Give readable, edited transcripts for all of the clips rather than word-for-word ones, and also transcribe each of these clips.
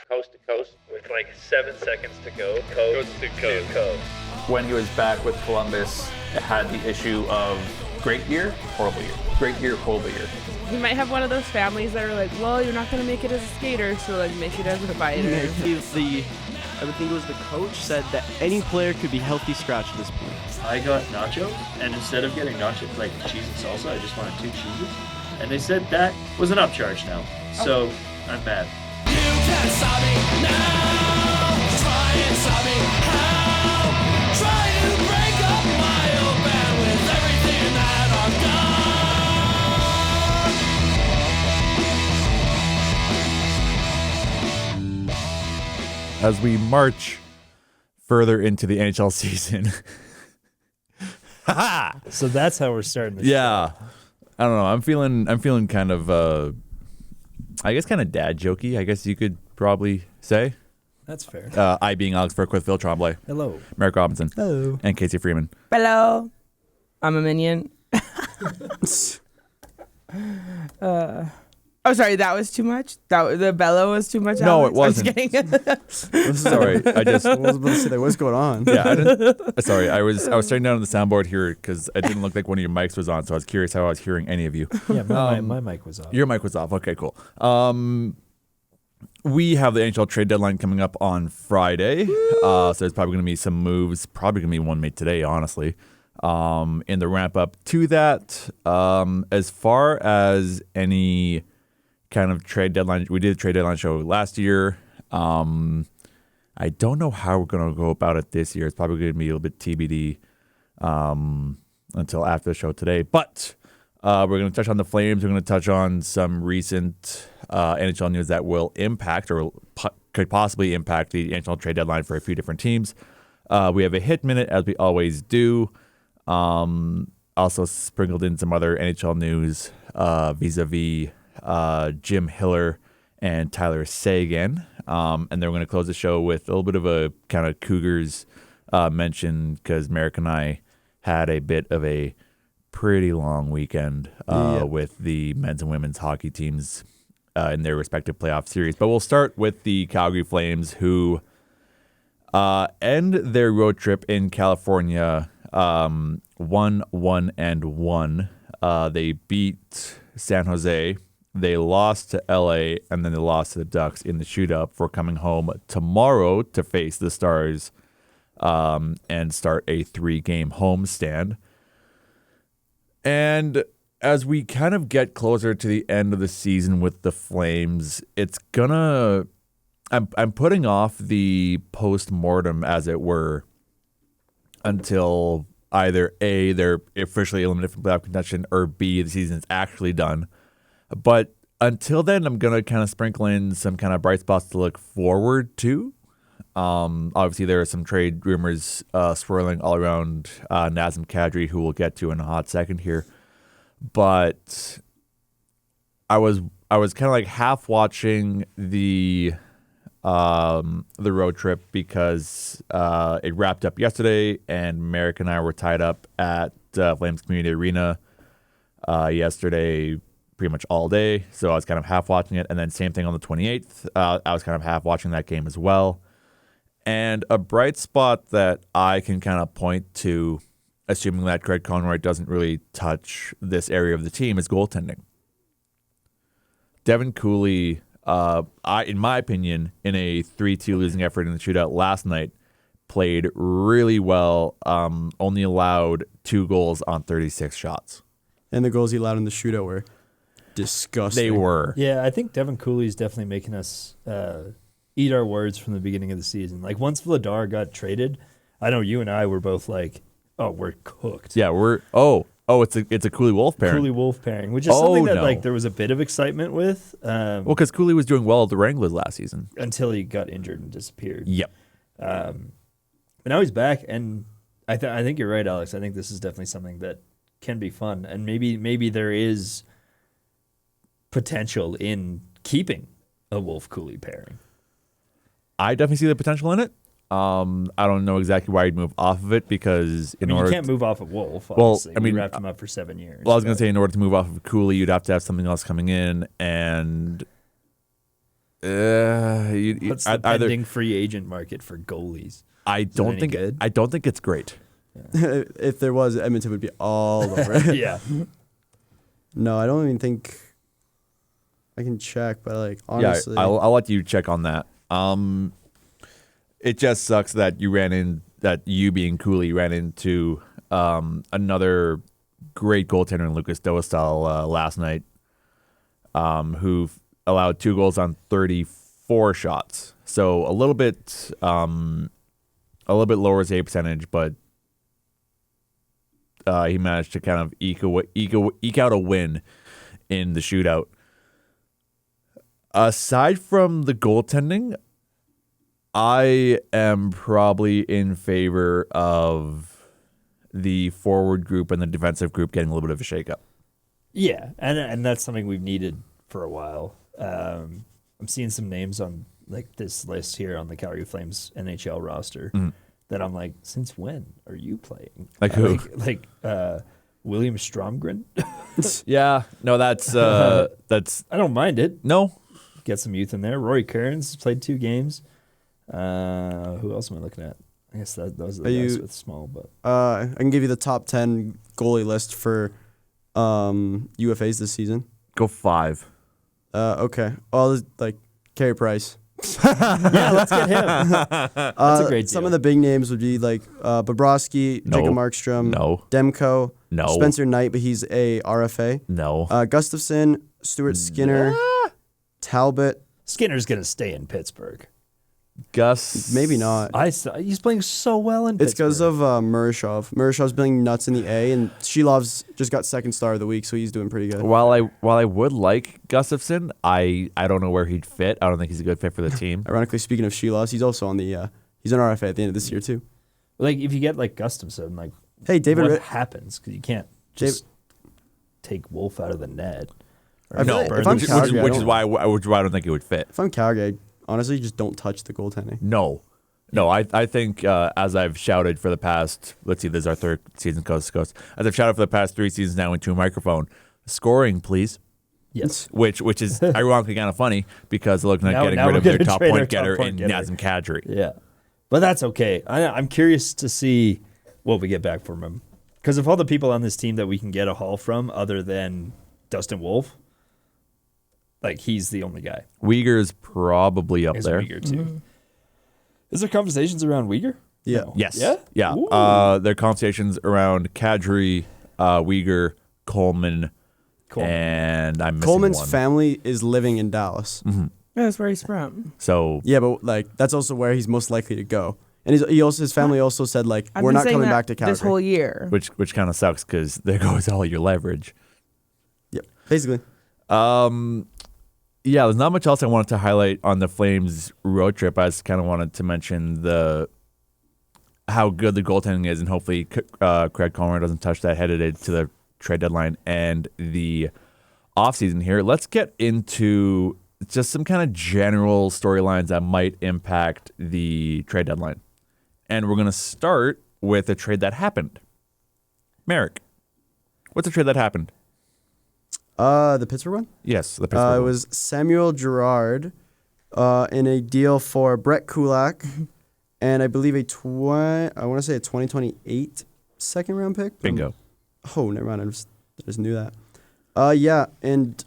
Coast to coast with like 7 seconds to go. Coast to coast. When he was back with Columbus, it had the issue of great year, horrible year. Great year, horrible year. He might have one of those families that are like, well, you're not going to make it as a skater, so like make it as a fighter. I would think it was the coach said that any player could be healthy scratch at this point. I got nachos, and instead of getting nachos like cheese and salsa, I just wanted 2 cheeses. And they said that was an upcharge now. So I'm mad. You can't stop me now. Try and stop me how? Try to break up my old band with everything that I've done. As we march further into the NHL season. So that's how we're starting this. Yeah. I don't know. I'm feeling kind of I guess kind of dad jokey, I guess you could probably say. That's fair. I being Alex Burke with Phil Tremblay. Hello. Marek Robinson. Hello. And Casey Freeman. Hello. I'm a minion. Oh, sorry, that was too much? The bellow was too much? No, Alex? it wasn't. I'm just kidding. This is all right. I was about to say, what's going on? Yeah, I didn't. Sorry, I was staring down on the soundboard here because it didn't look like one of your mics was on, so I was curious how I was hearing any of you. Yeah, my mic was off. Your mic was off. Okay, cool. We have the NHL trade deadline coming up on Friday, so there's probably going to be some moves. Probably going to be one made today, honestly. In the ramp up to that, as far as any kind of trade deadline, we did a trade deadline show last year. I don't know how we're going to go about it this year. It's probably going to be a little bit TBD until after the show today. But we're going to touch on the Flames. We're going to touch on some recent NHL news that will impact or could possibly impact the NHL trade deadline for a few different teams. We have a hit minute, as we always do. Also sprinkled in some other NHL news vis-a-vis Jim Hiller and Tyler Seguin. And then we're going to close the show with a little bit of a kind of Cougars mention because Marek and I had a bit of a pretty long weekend with the men's and women's hockey teams in their respective playoff series. But we'll start with the Calgary Flames, who end their road trip in California 1-1-1. They beat San Jose. They lost to LA, and then they lost to the Ducks in the shootout for coming home tomorrow to face the Stars and start a 3-game homestand. And as we kind of get closer to the end of the season with the Flames, it's gonna... I'm putting off the post-mortem, as it were, until either A, they're officially eliminated from playoff contention, or B, the season's actually done. But until then, I'm going to kind of sprinkle in some kind of bright spots to look forward to. Obviously, there are some trade rumors swirling all around Nazem Kadri, who we'll get to in a hot second here. But I was kind of like half watching the road trip because it wrapped up yesterday, and Marek and I were tied up at Flames Community Arena yesterday pretty much all day, so I was kind of half watching it. And then same thing on the 28th, I was kind of half watching that game as well. And a bright spot that I can kind of point to, assuming that Greg Conroy doesn't really touch this area of the team, is goaltending. Devin Cooley, in my opinion, in a 3-2 losing effort in the shootout last night, played really well, only allowed 2 goals on 36 shots. And the goals he allowed in the shootout were disgusting. They were. Yeah, I think Devin Cooley is definitely making us eat our words from the beginning of the season. Like, once Vladar got traded, I know you and I were both like, oh, we're cooked. Yeah, it's a Cooley Wolf pairing. Cooley Wolf pairing, which is something that like there was a bit of excitement with. Well, because Cooley was doing well at the Wranglers last season. Until he got injured and disappeared. Yep. But now he's back, and I think you're right, Alex. I think this is definitely something that can be fun, and maybe there is potential in keeping a Wolf-Cooley pairing. I definitely see the potential in it. I don't know exactly why you'd move off of it because you can't move off of Wolf. Obviously. Well, we wrapped him up for 7 years. Well, I was going to say in order to move off of Cooley, you'd have to have something else coming in, and What's the either pending free agent market for goalies? I don't any think good? I don't think it's great. If there was, Edmonton would be all over it. Yeah. No, I don't even think I can check, but like honestly, Yeah, I'll let you check on that. It just sucks that you being Cooley ran into another great goaltender in Lucas Dostal last night, who allowed 2 goals on 34 shots. So a little bit lower save percentage, but he managed to kind of eke out a win in the shootout. Aside from the goaltending, I am probably in favor of the forward group and the defensive group getting a little bit of a shakeup. Yeah, and that's something we've needed for a while. I'm seeing some names on like this list here on the Calgary Flames NHL roster that I'm like, since when are you playing? Like who? Like William Stromgren. Yeah, no, that's I don't mind it. no. Get some youth in there. Rory Kearns played 2 games. Who else am I looking at? I guess those are the guys with small, but I can give you the top 10 goalie list for UFAs this season. Go 5. Okay. Oh, like Carey Price. yeah, let's get him. That's a great deal. Some of the big names would be like Bobrovsky, No. Jacob Markstrom, No. Demko, No. Spencer Knight, but he's a RFA. No. Gustafson, Stuart Skinner, Talbot. Skinner's gonna stay in Pittsburgh. Gus. Maybe not. He's playing so well in It's Pittsburgh. because of Murashov. Murashov's playing nuts in the A, and Shilov's just got 2nd star of the week, so he's doing pretty good. While I would like Gustafson, I don't know where he'd fit. I don't think he's a good fit for the team. Ironically, speaking of Shilovs, he's also on the he's an RFA at the end of this year too. Like if you get like Gustafson, like Hey, David. what Ritt- happens? Because you can't just take Wolf out of the net. I feel like if I'm which Calgary, is why I don't think it would fit. If I'm Calgary, honestly, just don't touch the goaltending. No, I think as I've shouted for the past, let's see, this is our 3rd season coast to coast. As I've shouted for the past 3 seasons now into a microphone, scoring, please. Yes. Which is ironically kind of funny because they're looking at getting now rid we're of their gonna top trade our point top getter point in getter. Nazem Kadri. Yeah, but that's okay. I'm curious to see what we get back from him. Because of all the people on this team that we can get a haul from, other than Dustin Wolf, like he's the only guy. Uyghur's probably up Is there. Uyghur too. Is there conversations around Uyghur? Yeah. No. Yes. Yeah. Yeah. Ooh. There are conversations around Kadri, Uyghur, Coleman, and I'm missing Coleman's one. family is living in Dallas. That's where he's from. So Yeah, but like that's also where he's most likely to go. And his family also said like I've we're been not saying coming that back to Calgary. this whole year. which kind of sucks because there goes all your leverage. Yep, basically. Yeah, there's not much else I wanted to highlight on the Flames road trip. I just kind of wanted to mention how good the goaltending is, and hopefully Craig Comer doesn't touch that headed into the trade deadline and the offseason here. Let's get into just some kind of general storylines that might impact the trade deadline. And we're going to start with a trade that happened. Marek, what's the trade that happened? The Pittsburgh one? Yes, the It Pittsburgh one. was Samuel Girard in a deal for Brett Kulak and I believe a 2028 second round pick. Bingo. Oh, never mind. I just knew that. Yeah, and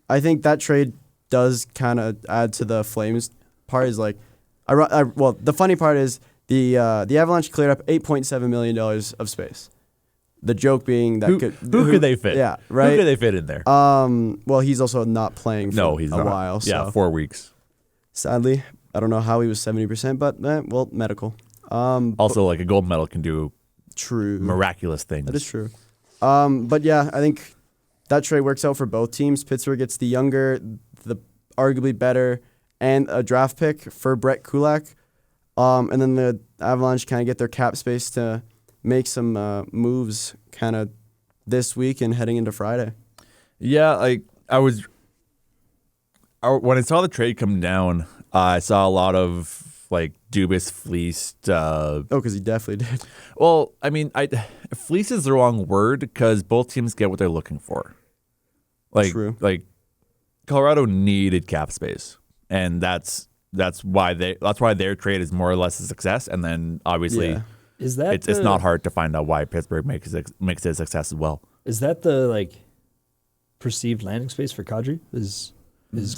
I think that trade does kind of add to the Flames part. Is like, well, the funny part is the Avalanche cleared up $8.7 million of space. The joke being that Who could they fit? Yeah, right. Who could they fit in there? Well, he's also not playing for No, he's a not. while. So Yeah, 4 weeks. sadly, I don't know how he was 70%, but well, medical. Also, like a gold medal can do True. miraculous things. That is true. But yeah, I think that trade works out for both teams. Pittsburgh gets the younger, the arguably better, and a draft pick for Brett Kulak. And then the Avalanche kind of get their cap space to make some moves kind of this week and heading into Friday. Yeah, like when I saw the trade come down, I saw a lot of like Dubas fleeced. Oh, because he definitely did. Well, I mean, fleece is the wrong word because both teams get what they're looking for. Like, True. Like Colorado needed cap space. and that's why their trade is more or less a success. And then obviously, Yeah. Is that it's not hard to find out why Pittsburgh makes it a success as well. Is that the like perceived landing space for Kadri? Is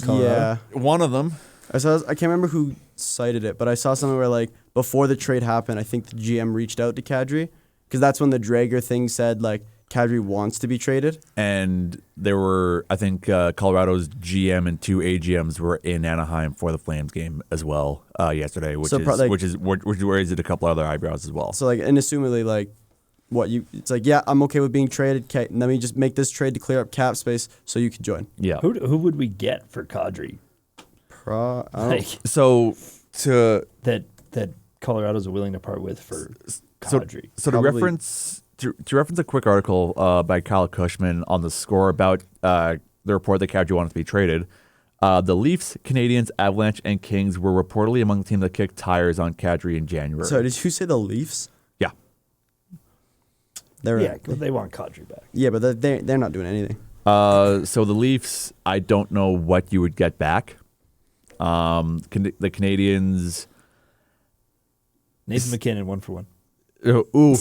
Colorado? Yeah. One of them. I can't remember who cited it, but I saw something where like before the trade happened, I think the GM reached out to Kadri because that's when the Drager thing said like Kadri wants to be traded. And there were, I think, Colorado's GM and 2 AGMs were in Anaheim for the Flames game as well yesterday, which raised a couple other eyebrows as well. So like, and assumedly like, it's like, yeah, I'm okay with being traded. Okay, let me just make this trade to clear up cap space so you can join. Yeah. Who would we get for Kadri? Like So to that Colorado's willing to part with for Kadri. So to reference a quick article by Kyle Cushman on the Score about the report that Kadri wanted to be traded. The Leafs, Canadiens, Avalanche, and Kings were reportedly among the teams that kicked tires on Kadri in January. So did you say the Leafs? Yeah. They want Kadri back. Yeah, but they're not doing anything. So the Leafs, I don't know what you would get back. The Canadiens, Nathan McKinnon 1-for-1. Ooh,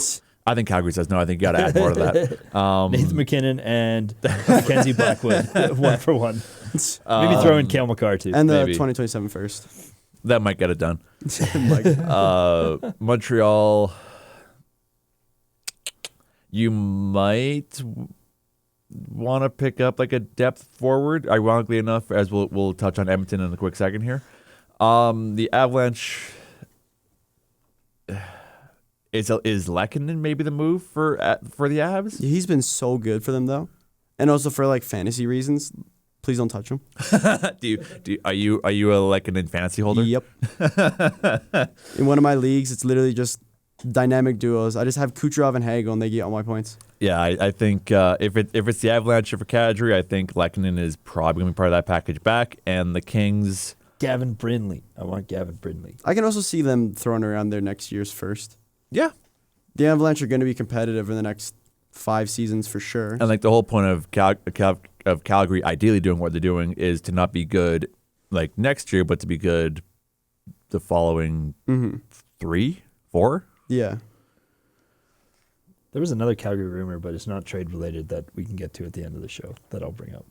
I think Calgary says no. I think you got to add more to that. Nathan McKinnon and Mackenzie Blackwood 1-for-1. Maybe throw in Cale McCarr too. And the Maybe. 2027 first. That might get it done. Like, Montreal, you might want to pick up like a depth forward. Ironically enough, as we'll touch on Edmonton in a quick second here. The Avalanche. Is Lehkonen maybe the move for the Avs? he's been so good for them though, and also for like fantasy reasons. Please don't touch him. Are you a Lehkonen fantasy holder? Yep. In one of my leagues, it's literally just dynamic duos. I just have Kucherov and Hagel, and they get all my points. Yeah, I think if it's the Avalanche for Kadri, I think Lehkonen is probably going to be part of that package back, and the Kings. Gavin Brindley. I want Gavin Brindley. I can also see them throwing around their next year's first. Yeah. The Avalanche are going to be competitive in the next 5 seasons for sure. And like the whole point of Calgary ideally doing what they're doing is to not be good like next year, but to be good the following 3, 4. Yeah. There was another Calgary rumor, but it's not trade related that we can get to at the end of the show that I'll bring up.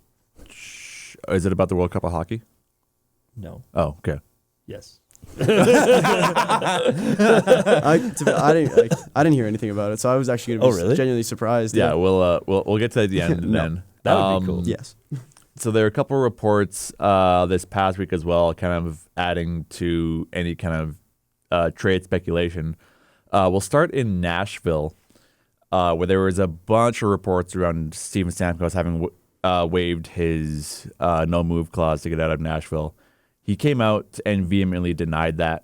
Is it about the World Cup of Hockey? No. Oh, okay. Yes. I didn't hear anything about it, so I was actually going to be genuinely surprised. Yeah, we'll get to that at the end then. That would be cool. Yes. So there are a couple of reports this past week as well, kind of adding to any kind of trade speculation. We'll start in Nashville, where there was a bunch of reports around Steven Stamkos having waived his no-move clause to get out of Nashville. He came out and vehemently denied that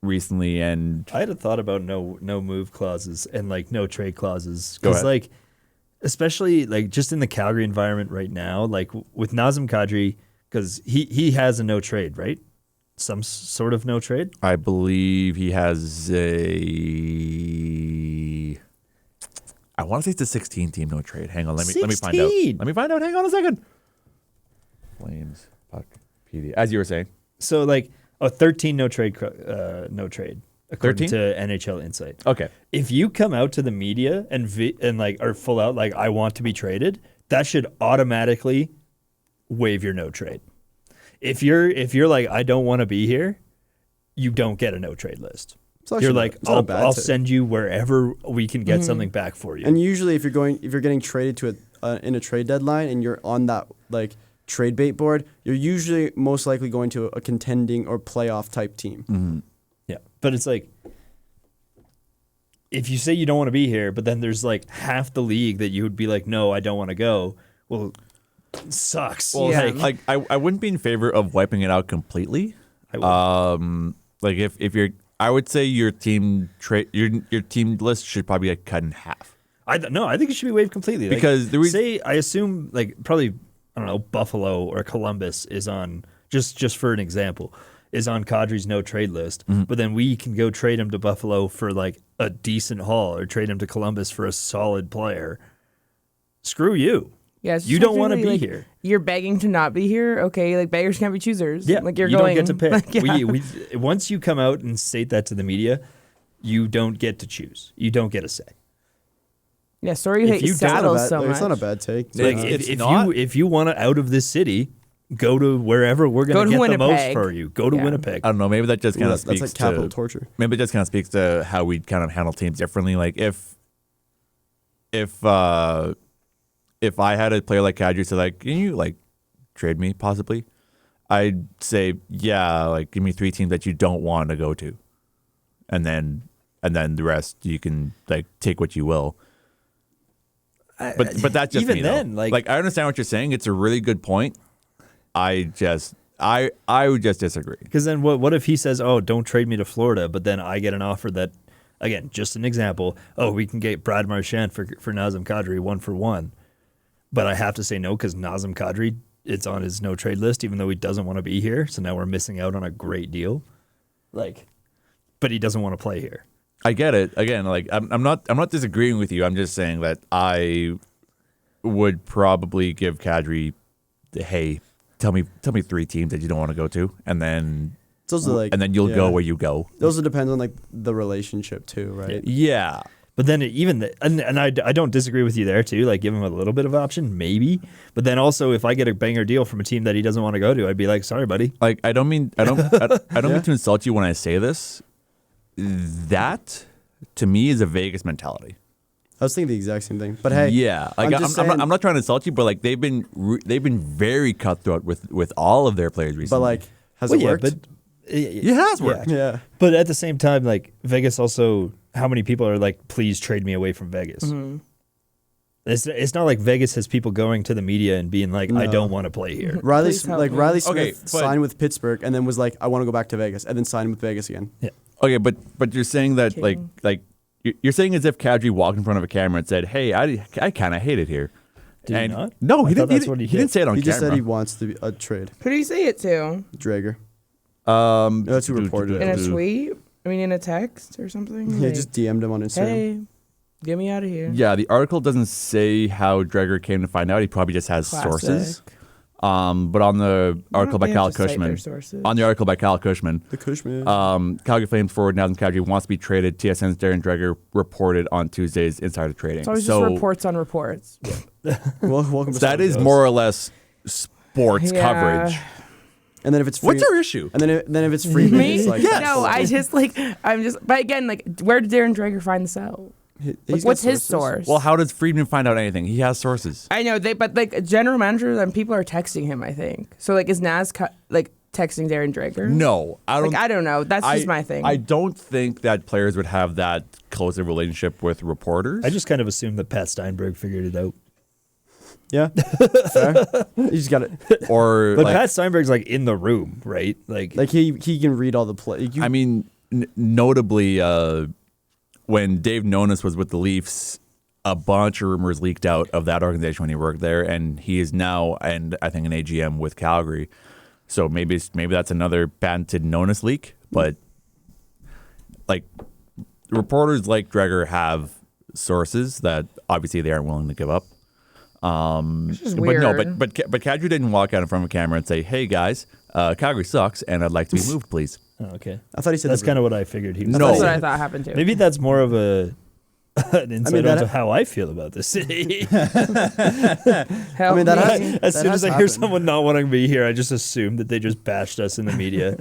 recently, and I had a thought about no move clauses and like no trade clauses Go because ahead. like especially like just in the Calgary environment right now, like with Nazem Kadri, because he has a no trade, right? Some sort of no trade. I believe he has a. I want to say it's a 16-team no trade. Hang on, let me find out. 16? Let me find out. Hang on a second. Flames, puck, PD. As you were saying, So like a 13 no trade according 13? to NHL Insight. okay. If you come out to the media and like are full out like I want to be traded, that should automatically waive your no trade. If you're like I don't want to be here, you don't get a no trade list. You're like I'll send you wherever we can get something back for you. And usually, if you're getting traded to in a trade deadline and you're on that like trade bait board, you're usually most likely going to a contending or playoff type team. Yeah, but it's like if you say you don't want to be here, but then there's like half the league that you would be like, no, I don't want to go. Well, it sucks. Well, Yeah. like I wouldn't be in favor of wiping it out completely. I would. Like if you're, I would say your team your team list should probably get cut in half. I think it should be waived completely. Like, Because the reason- I assume like probably I don't know Buffalo or Columbus is on just for an example is on Kadri's no trade list, but then we can go trade him to Buffalo for like a decent haul or trade him to Columbus for a solid player. Screw you. Yeah, it's You just don't wanna technically, be like, here. You're begging to not be here. Okay, like beggars can't be choosers. Yeah, like you're you going. don't get to pick. Like, yeah. we once you come out and state that to the media, you don't get to choose. You don't get a say. Yeah, sorry you If hate you don't saddles It's so much. not a bad take. Like It's if not- if you want to out of this city, go to wherever we're Go going to to get the most Winnipeg. for you. Go to Yeah. Winnipeg. I don't know. Maybe that just kind of That's speaks like capital to torture. maybe it just kind of speaks to how we kind of handle teams differently. Like if I had a player like Kadri say like, can you like trade me possibly? I'd say yeah, like give me 3 teams that you don't want to go to, and then the rest you can like take what you will. But that's just even me, then, though. like I understand what you're saying. It's a really good point. I would just disagree. because then what if he says, "Oh, don't trade me to Florida," but then I get an offer that, again, just an example. Oh, we can get Brad Marchand for Nazem Kadri 1-for-1, but I have to say no because Nazem Kadri, it's on his no trade list, even though he doesn't want to be here. So now we're missing out on a great deal. Like, but he doesn't want to play here. I get it. Again, like I'm not disagreeing with you. I'm just saying that I would probably give Kadri, hey, tell me 3 teams that you don't want to go to, and then Those are like, you'll yeah. go where you go. Those depend on like the relationship too, right? Yeah. But then and I don't disagree with you there too. Like give him a little bit of option, maybe. But then also, if I get a banger deal from a team that he doesn't want to go to, I'd be like, sorry, buddy. Like I don't mean mean to insult you when I say this. That to me is a Vegas mentality. I was thinking the exact same thing. But hey, Yeah, like I'm not trying to insult you, but like they've been very cutthroat with all of their players recently. but like, has Well, it yeah, worked? but it has worked. yeah. But at the same time, like Vegas also, how many people are like, please trade me away from Vegas? Mm-hmm. It's not like Vegas has people going to the media and being like, I No. don't want to play here. Riley Please help me. Riley Smith Okay, but- signed with Pittsburgh and then was like, I want to go back to Vegas, and then signed with Vegas again. Okay, but you're saying that Kidding. like you're saying as if Kadri walked in front of a camera and said, "Hey, I kind of hate it here." Did and he not? No, I he thought didn't. that's He, what he didn't say it on He just camera. said he wants to be a trade. Who did he say it to? Drager. That's who reported In it. a tweet? I mean, in a text or something? Yeah, Like, just DM'd him on Instagram. hey, get me out of here. Yeah, the article doesn't say how Dreger came to find out. He probably just has sources. Classic. But on the article by They Cal have to cite their Cushman, sources. on the article by Cal Cushman, The Cushman. Calgary Flames forward Nazem Kadri wants to be traded. TSN's Darren Dreger reported on Tuesday's Insider Trading. It's always so just reports on reports. Welcome to that is Stone more Ghost. or less sports Yeah. coverage. And then if it's free, What's your issue? And then if it's free, Me? it's like No, I just like, but again, like, where did Darren Dreger find this out? he's Like, got what's his sources. source? Well, how does Friedman find out anything? He has sources. I know but like general managers and people are texting him. I think so. Like, is Naz like texting Darren Dreger? No, I don't. Like, I don't know. That's just my thing. I don't think that players would have that close a relationship with reporters. I just kind of assumed that Pat Steinberg figured it out. Yeah, fair. You just got it. or But like, Pat Steinberg's like in the room, right? Like He can read all the play. I mean, notably, when Dave Nonis was with the Leafs, a bunch of rumors leaked out of that organization when he worked there, and he is now, and I think, an AGM with Calgary. So maybe that's another patented Nonis leak. But like reporters like Dreger have sources that obviously they aren't willing to give up. It's just But no, weird. but Kadri didn't walk out in front of a camera and say, "Hey guys, Calgary sucks, and I'd like to be moved, please." oh, okay. I thought he said That's the- kind of what I figured he was. No. That's saying. what I thought happened too. Maybe that's more of an insight that- onto how I feel about the city. Help I mean, that has- me. As That soon has as I hear happened. someone not wanting to be here, I just assume that they just bashed us in the media.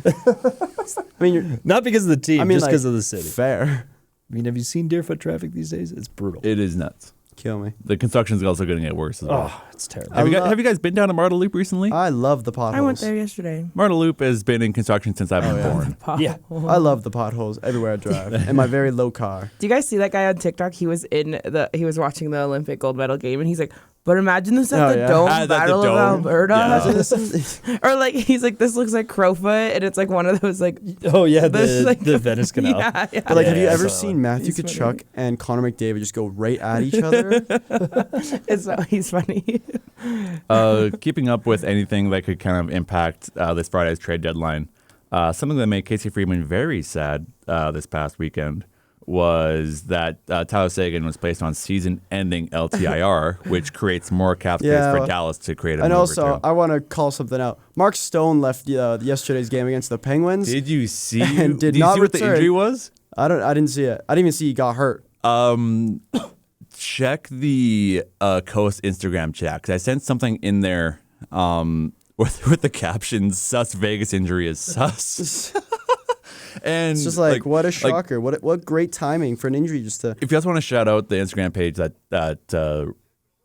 I mean, you're, Not because of the team, I mean, just like, because of the city. fair. I mean, have you seen Deerfoot traffic these days? It's brutal. It is nuts. Kill me. The construction is also going to get worse as well. Oh, it's terrible. Have I you guys been down to Marta Loop recently? I love the potholes. I went there yesterday. Marta Loop has been in construction since I've been born. Yeah. I love the potholes everywhere I drive in my very low car. Do you guys see that guy on TikTok? He was watching the Olympic gold medal game, and he's like, "But imagine this at Oh, the yeah. Dome At the Battle Dome. of Alberta." Yeah. Or like he's like, "This looks like Crowfoot," and it's like one of those like, Oh, yeah, This, like- the Venice Canal. yeah, yeah. But like, have you Yeah, I ever saw seen Matthew He's Tkachuk and Connor McDavid just go right at each other? He's funny. Keeping up with anything that could kind of impact this Friday's trade deadline, something that made Casey Freeman very sad this past weekend was that Tyler Seguin was placed on season-ending LTIR, which creates more cap space for Dallas to create a And mover also, too. I want to call something out. Mark Stone left yesterday's game against the Penguins. Did you see? And did you not see what the return. injury was? I didn't see it. I didn't even see he got hurt. Check the Coast Instagram chat, because I sent something in there with the caption "Sus Vegas injury is sus." And It's just like what a shocker. What great timing for an injury just to. If you guys want to shout out the Instagram page that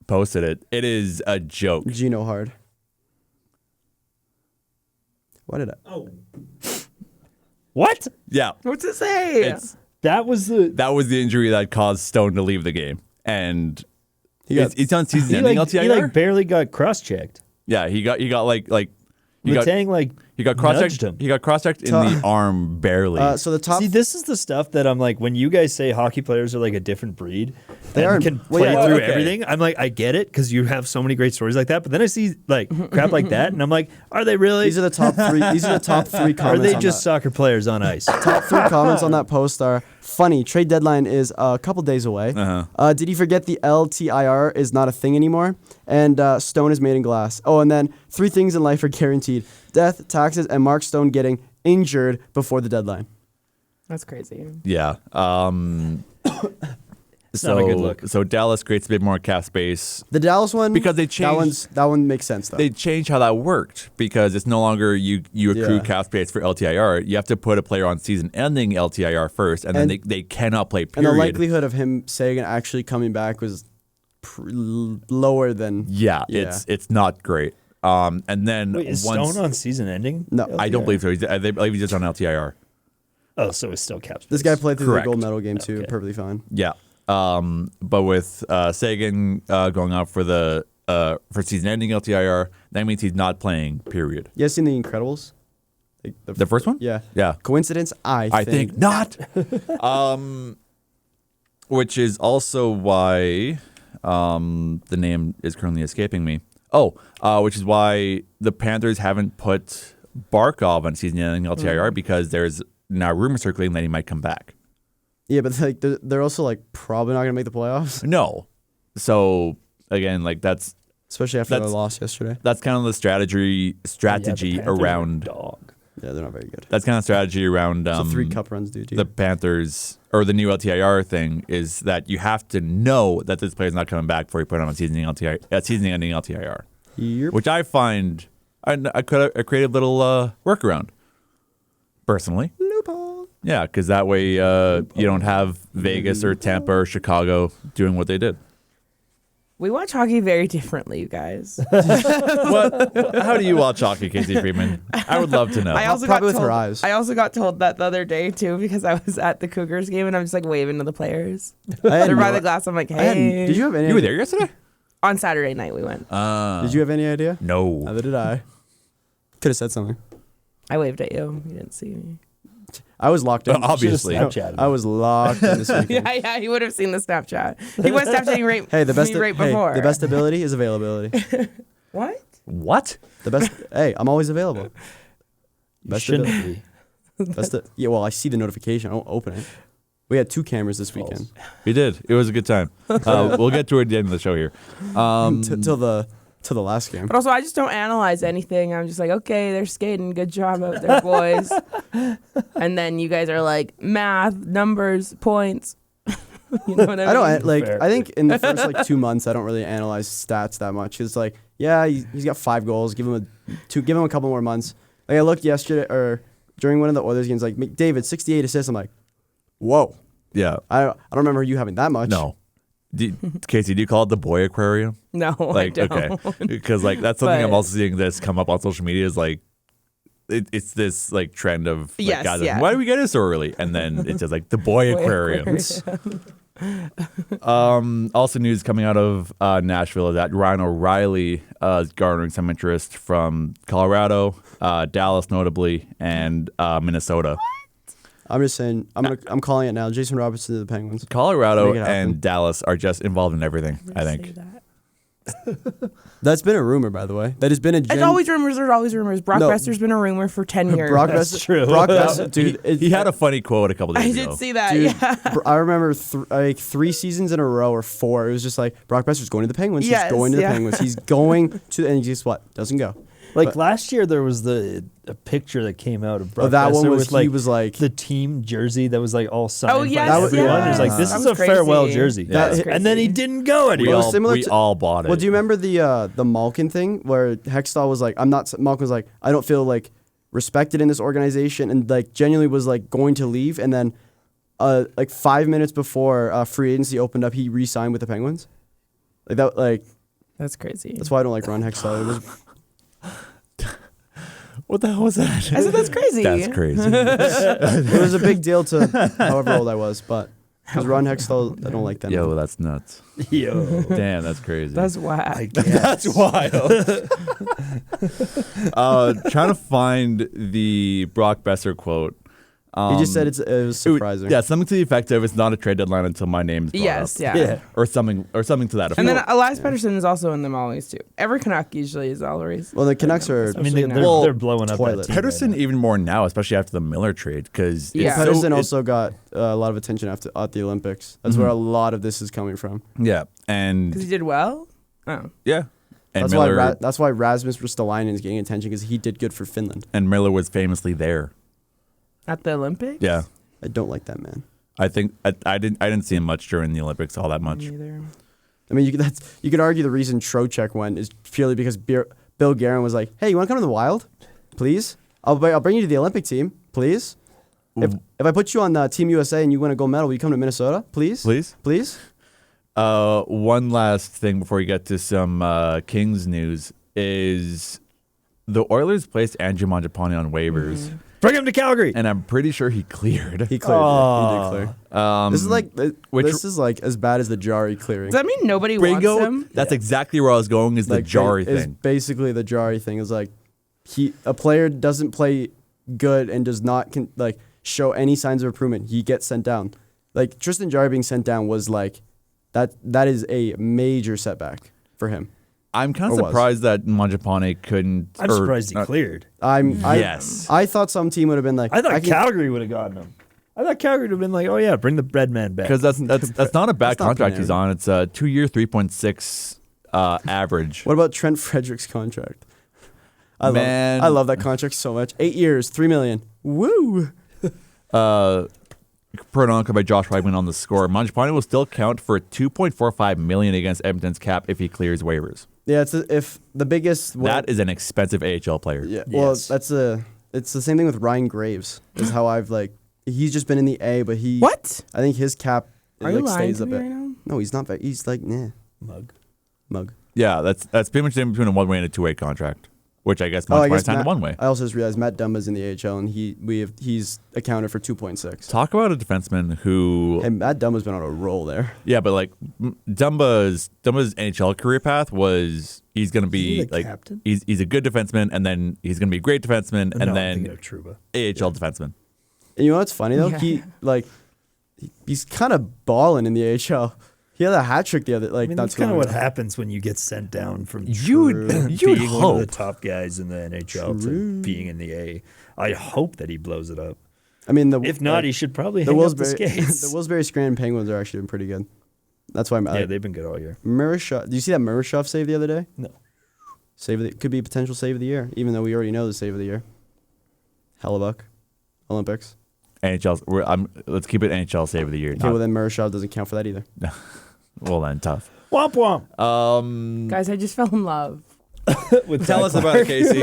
posted it, it is a joke. Gino Hard. What did I? Oh. What? Yeah, What's it say? That was the injury that caused Stone to leave the game, and got- it's on he season-ending like, LTIR. he like barely got cross-checked. Yeah, he got Letang like he got nudged cross-checked. him. He got cross-checked in the arm barely. So the top. See, this is the stuff that I'm like, when you guys say hockey players are like a different breed, They and are. can Well, play yeah, through okay. everything. I'm like, I get it because you have so many great stories like that. But then I see like crap like that, and I'm like, are they really? These are the top three. These are the top three Are comments. they on just that. soccer players on ice? Top three comments on that post are funny. Trade deadline is a couple days away. Did you forget the LTIR is not a thing anymore? And Stone is made in glass. Oh, and then 3 things in life are guaranteed: death, taxes, and Mark Stone getting injured before the deadline. That's crazy. Yeah. So, not a good look. So Dallas creates a bit more cap space. The Dallas one, Because they changed- that one makes sense though. They changed how that worked, because it's no longer you accrue Yeah. cap space for LTIR. You have to put a player on season-ending LTIR first, and then And- they cannot play. and Period. the likelihood of him Sagan actually coming back was lower than. Yeah, it's not great. And then Wait, is once Stone on season ending? No. I don't believe so. I believe he's just on LTIR. Oh, so it's still cap space. This guy played through Correct. the gold medal game too, Okay. perfectly fine. Yeah. But with Sagan going out for for season-ending LTIR, that means he's not playing. Period. You guys seen The Incredibles? Like The first one? Yeah. Yeah. Coincidence? I think not. Which is also why the name is currently escaping me. Which is why the Panthers haven't put Barkov on season-ending LTIR, because there's now rumors circulating that he might come back. Yeah, but like they're also like probably not gonna make the playoffs, No. So again, like that's especially after the That's- loss yesterday. kind of the strategy Yeah, the Panthers are around. dog. Yeah, they're not very good. That's kind of strategy around So 3 cup runs, dude. the Panthers, or the new LTIR thing, is that you have to know that this player's not coming back before you put him on season-ending LTIR, Yep. which I find a creative little workaround, personally. Loophole. Yeah, because that way you don't have Vegas or Tampa or Chicago doing what they did. We watch hockey very differently, you guys. How do you watch hockey, Casey Freeman? I would love to know. I also Probably got with her told, eyes. I also got told that the other day too, because I was at the Cougars game and I'm just like waving to the players. I had They're by no- the glass. I'm like, I had- hey. Did you have any? You were there yesterday? On Saturday night we went. Did you have any idea? No. Neither did I. Could have said something. I waved at you. You didn't see me. I was locked in. Obviously. Snapchatted. I was locked in this weekend. Yeah, he would have seen the Snapchat. He was Snapchatting right, Hey, the best. me right before. The best ability is availability. What? What? The best. Hey, I'm always available. Best Shouldn't ability. be. Yeah, well, I see the notification. I don't open it. We had 2 cameras this weekend. We did. It was a good time. We'll get to it at the end of the show here. Till the last game. But also, I just don't analyze anything. I'm just like, okay, they're skating. Good job out there, boys. And then you guys are like, math, numbers, points. You know what I mean? I don't like. Fair. I think in the first like 2 months, I don't really analyze stats that much. It's like, yeah, he's got 5 goals. Give him a couple more months. Like I looked yesterday or during one of the Oilers games, like McDavid 68 assists. I'm like, whoa. Yeah. I don't remember you having that much. No. Casey, do you call it the boy aquarium? No, Like, I don't. okay. Because like that's something I'm But- also seeing this come up on social media, is like it's this like trend of like, Yes, guys, yeah. why do we get it so early? And then it's just like the boy aquariums. Also news coming out of Nashville is that Ryan O'Reilly is garnering some interest from Colorado, Dallas notably, and Minnesota. I'm just saying. I'm calling it now. Jason Robertson to the Penguins. Colorado Make it happen. and Dallas are just involved in everything, I Say think. that. That's been a rumor, by the way. That has been a. It's always rumors. There's always rumors. Brock No. Besser's been a rumor for 10 years. Brock That's Besser, true. Brock Besser, dude. He had a funny quote a couple I days did ago. see that. Dude, Yeah. I remember like 3 seasons in a row or 4. It was just like Brock Besser's going to the Penguins. Yes, He's going to the yeah. Penguins. He's going to, and guess what? Doesn't go. Like But- last year, there was a picture that came out of Brock that one Besser was with, he was like the team jersey that was like all signed Oh, by yes, everyone. yes. It was like, this That is was a farewell crazy. jersey. That was And then he crazy. didn't go We anywhere. was similar we to- all bought it. Well, do you remember the Malkin thing where Hextall was like, I'm not. Malkin was like, I don't feel like respected in this organization, and like genuinely was like going to leave, and then like 5 minutes before free agency opened up, he re-signed with the Penguins. Like that. Like That's crazy. that's why I don't like Ron Hextall. It was What the hell was that? I said that's crazy. That's crazy. it was a big deal to however old I was, but because Ron Hextall, I don't like that. Yo, man. that's nuts. Yo. Damn, that's crazy. That's whack. That's wild. Trying to find the Brock Besser quote. He just said it was surprising. Yeah, something to the effect of it's not a trade deadline until my name's brought Yes, up. yeah. Or something to that effect. And then Elias Pettersson is also in them always too. Every Canuck usually is always. Well, the Canucks are. I mean, Especially they're, now. they're blowing up toilet. that team. Pedersen right even more now, especially after the Miller trade, because Yeah. Pedersen also got a lot of attention at the Olympics. That's where a lot of this is coming from. yeah, and Because he did well. Oh. yeah, and That's Miller why that's why Rasmus Ristolainen is getting attention because he did good for Finland. and Miller was famously there. At the Olympics? Yeah, I don't like that man. I think I didn't see him much during the Olympics all that much. Me neither. I mean, you could argue the reason Trocheck went is purely because Bill Guerin was like, "Hey, you want to come to the Wild, please? I'll bring you to the Olympic team, please. If I put you on the Team USA and you win a gold medal, will you come to Minnesota, please? Please. One last thing before we get to some Kings news is the Oilers placed Andrew Mangiapane on waivers, Bring him to Calgary. and I'm pretty sure he cleared. He cleared. Yeah, he did clear. This is like which- this is like as bad as the Jari clearing. Does that mean nobody Bingo. wants him? That's exactly where I was going. Is the Jari is thing? basically the Jari thing. Is like a player doesn't play good and does not show any signs of improvement, he gets sent down. Like Tristan Jari being sent down was like that is a major setback for him. I'm kind of Or was. surprised that Mangiapane couldn't. I'm surprised he cleared. Yes. I thought some team would have been like, I thought can- Calgary would have gotten him. I thought Calgary would have been like, oh yeah, bring the bread man back. Because that's not a bad That's not contract he's Panarin. on. It's a 2-year, 3.6 average. What about Trent Frederick's contract? I Man. love that contract so much. 8 years, $3 million. Woo! Per an by Josh Weidman on the score, Mangiapane will still count for $2.45 million against Edmonton's cap if he clears waivers. Yeah, if the biggest. That is an expensive AHL player. Yeah, well, Yes. it's the same thing with Ryan Graves. Is how I've he's just been in the A, but he. What? I think his cap Are you lying stays to a me bit. right now? No, he's not. He's like mug. Yeah, that's pretty much the difference between a one-way and a two-way contract, which I guess Mangiapane signed a one-way. I also just realized Matt Dumba's in the AHL, and he's accounted for 2.6. Talk about a defenseman who, And Matt Dumba's been on a roll there. yeah, but like Dumba's NHL career path was he's gonna be Isn't he the like captain? he's a good defenseman, and then he's gonna be a great defenseman, No, and I'm then thinking of Trouba. AHL defenseman. And you know what's funny though? Yeah. He's kind of balling in the AHL. He had a hat trick the other I mean, not that's too kind of long what ago. happens when you get sent down from You'd being one of the hope. top guys in the NHL to being in the A. I hope that he blows it up. I mean, If not, he should probably the hang up the Willsbury skates. the Willsbury Scranton Penguins are actually been pretty good. That's why I'm. Yeah, they've been good all year. Miroshov. Do you see that Miroshov save the other day? No. Could be a potential save of the year, even though we already know the save of the year. Hellebuck, Olympics. Let's keep it NHL save of the year. Okay, well then Miroshov doesn't count for that either. Well then, tough. Womp womp. Guys, I just fell in love. With Tell that us about it, Casey.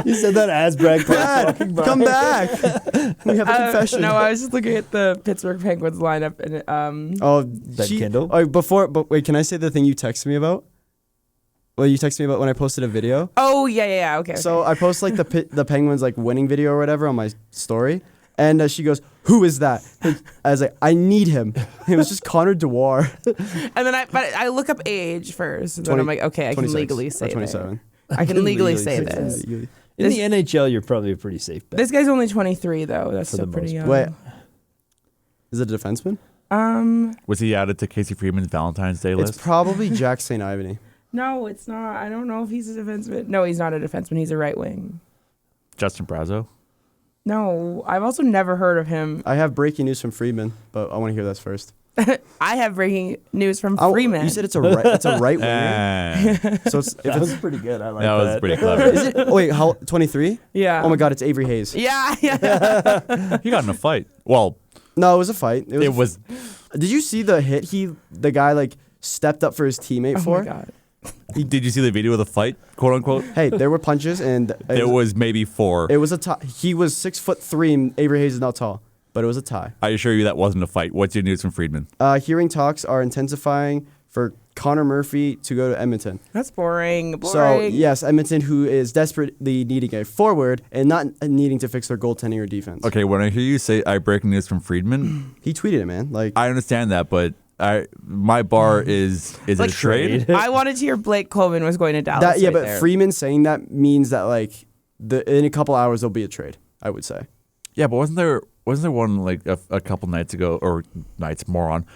You said that as Brad talking about Come back. We have a confession. No, I was just looking at the Pittsburgh Penguins lineup, and Oh, Kindle? Oh, but wait, can I say the thing you texted me about? Well, you texted me about when I posted a video. oh yeah, okay. So I post like the Penguins winning video or whatever on my story, and she goes, "Who is that?" I was like, "I need him." It was just Connor Dewar. and then I look up age first, and then I'm like, okay, I can 26 legally or say 27. that. I can legally say say this. that. In the NHL, you're probably a pretty safe bet. This guy's only 23 though. That's For still the pretty most young. Wait, is it a defenseman? Was he added to Casey Freeman's Valentine's Day It's list? probably Jack St. Ivany. No, it's not. I don't know if he's a defenseman. No, he's not a defenseman. He's a right wing. Justin Brazo? No, I've also never heard of him. I have breaking news from Freeman, but I want to hear this first. I have breaking news from Oh, Freeman. you said it's a right winger. So it's, if That was it's pretty good. I like That was pretty clever. is it? Oh wait, how 23? Yeah. Oh my God, it's Avery Hayes. Yeah, yeah. He got in a fight. Well, No, it was a fight. it was. Did you see the hit? The guy like stepped up for his teammate Oh for. my God. Did you see the video of the fight, quote unquote? Hey, there were punches and It was maybe 4. It was a tie. He was 6'3", and Avery Hayes is not tall, but it was a tie. I assure you that wasn't a fight. What's your news from Friedman? Hearing talks are intensifying for Connor Murphy to go to Edmonton. That's boring. So yes, Edmonton, who is desperately needing a forward and not needing to fix their goaltending or defense. Okay, when I hear you say I breaking news from Friedman, He tweeted it, man. Like I understand that, but my bar is it a trade? I wanted to hear Blake Coleman was going to Dallas. that. Yeah, right but there. Freeman saying that means that like in a couple hours there'll be a trade. I would say. Yeah, but wasn't there one like a couple nights ago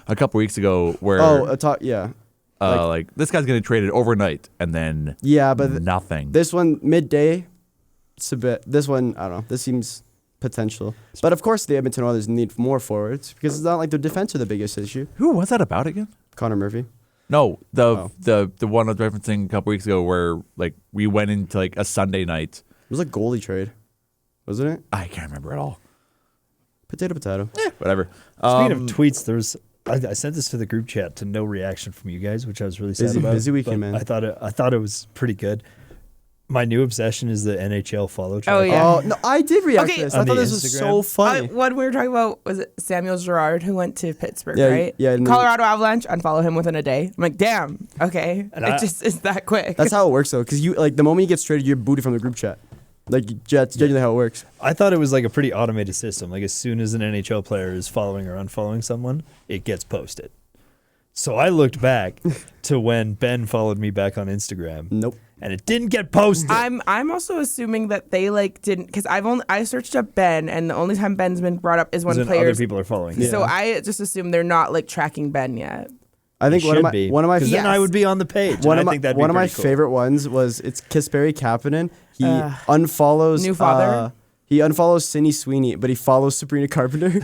a couple weeks ago where Yeah. like this guy's getting traded overnight and then Yeah, but nothing. this one midday, it's a bit. This one I don't know. This seems potential, but of course the Edmonton Oilers need more forwards because it's not like their defense are the biggest issue. Who was that about again? Connor Murphy. No, the one I was referencing a couple weeks ago where like we went into like a Sunday night. It was a goalie trade, wasn't it? I can't remember at all. Potato. Whatever. Speaking of tweets, there's I sent this to the group chat to no reaction from you guys, which I was really sad about. Busy weekend, but man. I thought it was pretty good. My new obsession is the NHL follow track. Oh, yeah. Oh no, I did react Okay. to this. I On thought the this was Instagram? so funny. What we were talking about was it Samuel Girard who went to Pittsburgh, Yeah, right? yeah, and then- Colorado Avalanche, unfollow him within a day. I'm like, damn, okay. And It just is that quick. That's how it works though, because you like the moment you get traded, you're booted from the group chat. Like that's genuinely how it works. I thought it was like a pretty automated system. Like as soon as an NHL player is following or unfollowing someone, it gets posted. So I looked back to when Ben followed me back on Instagram. Nope. And it didn't get posted. I'm also assuming that they like didn't because I searched up Ben and the only time Ben's been brought up is when Then players. other people are following. So I just assume they're not like tracking Ben yet. I think It one should of be. my 'Cause then Yes. I would be on the page. one and of I my think that'd be one of my pretty cool. favorite ones was it's Kasperi Kapanen. He unfollows New father? He unfollows Sidney Sweeney, but he follows Sabrina Carpenter.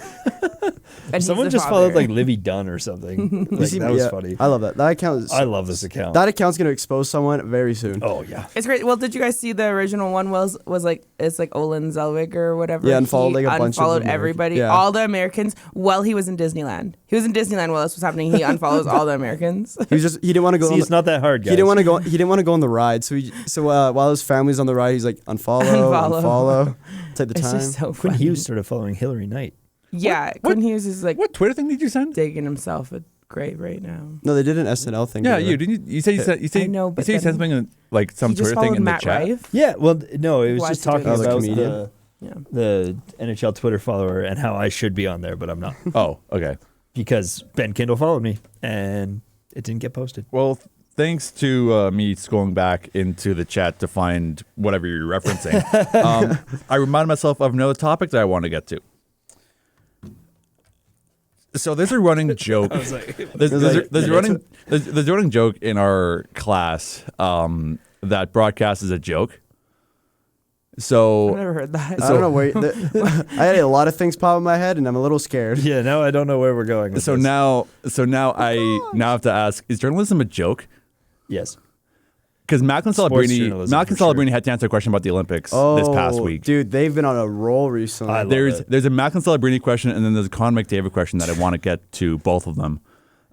And he's Someone the just father. followed like Livy Dunn or something. Like, that was funny. I love that. That account is I love this account. that account's gonna expose someone very soon. Oh yeah. It's great. Well, did you guys see the original one? Was like it's like Olin Zellweger or whatever. Yeah, unfollowed, He like, a bunch of unfollowed Americans. everybody, Yeah. all the Americans, while he was in Disneyland. He was in Disneyland while this was happening. He unfollows all the Americans. He didn't want to go. See, on it's the, not that hard, guys. he didn't want to go. He didn't want to go on the ride. So while his family's on the ride, he's like unfollow. Take the It's time. just so Quinn funny. Hughes started following Hillary Knight. Yeah, Quinn Hughes is like What Twitter thing did you send? digging himself a grave right now. No, they did an SNL thing. Yeah, together. you didn't. You said you said you said I know, you but said you said then something like some He just Twitter thing followed in Matt the chat. Rife. Yeah, well, no, it was Why just is he doing talking that? Oh, the about comedian? Yeah. the NHL Twitter follower and how I should be on there, but I'm not Oh, okay. because Ben Kindle followed me and it didn't get posted. Well, thanks to me scrolling back into the chat to find whatever you're referencing, I reminded myself of another topic that I want to get to. So there's a running joke. There's a running joke in our class that broadcast is a joke. I've So never heard that. I don't know where. I had a lot of things pop in my head, and I'm a little scared. Yeah, now I don't know where we're going. With so this. now I have to ask: is journalism a joke? yes, Because Malcolm journalism, for sure. Celebrini had to answer a question about the Olympics this past week. Dude, they've been on a roll recently. I love it. There's a Malcolm Celebrini question, and then there's a Conor McDavid question that I want to get to both of them.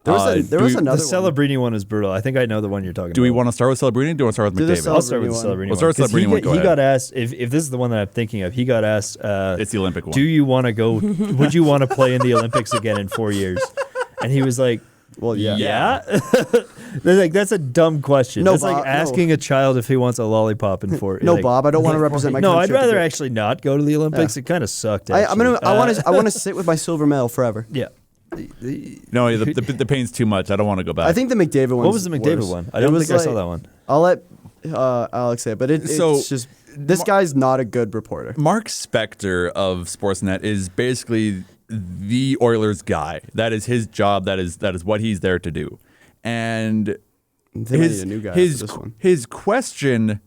there was do another the one. Celebrini one is brutal. I think I know the one you're talking Do about. we want to start with Celebrini or do we want to start with Do the McDavid? I'll start with the Celebrini Celebrini one. We'll start with 'Cause Celebrini one. Go he ahead. got asked if this is the one that I'm thinking of. He got asked, It's the Olympic one. "Do you want to go? Would you want to play in the Olympics again in 4 years?" And he was like, Well, yeah. "Yeah." They're like, that's a dumb question. No, That's like Bob, no. asking a child if he wants a lollipop in 4. No, like, Bob, I don't want to represent my No, country. I'd at the rather game. actually not go to the Olympics. It kind of sucked. I Actually. want to sit with my silver medal forever. Yeah. No, the pain's too much. I don't want to go back. I think the McDavid one. What was the McDavid one? I don't think I saw that one. I'll let Alex say it, but it's So- just this guy's not a good reporter. Mark Spector of Sportsnet is basically the Oilers guy. That is his job. That is what he's there to do. And They might need a new guy after this one. his question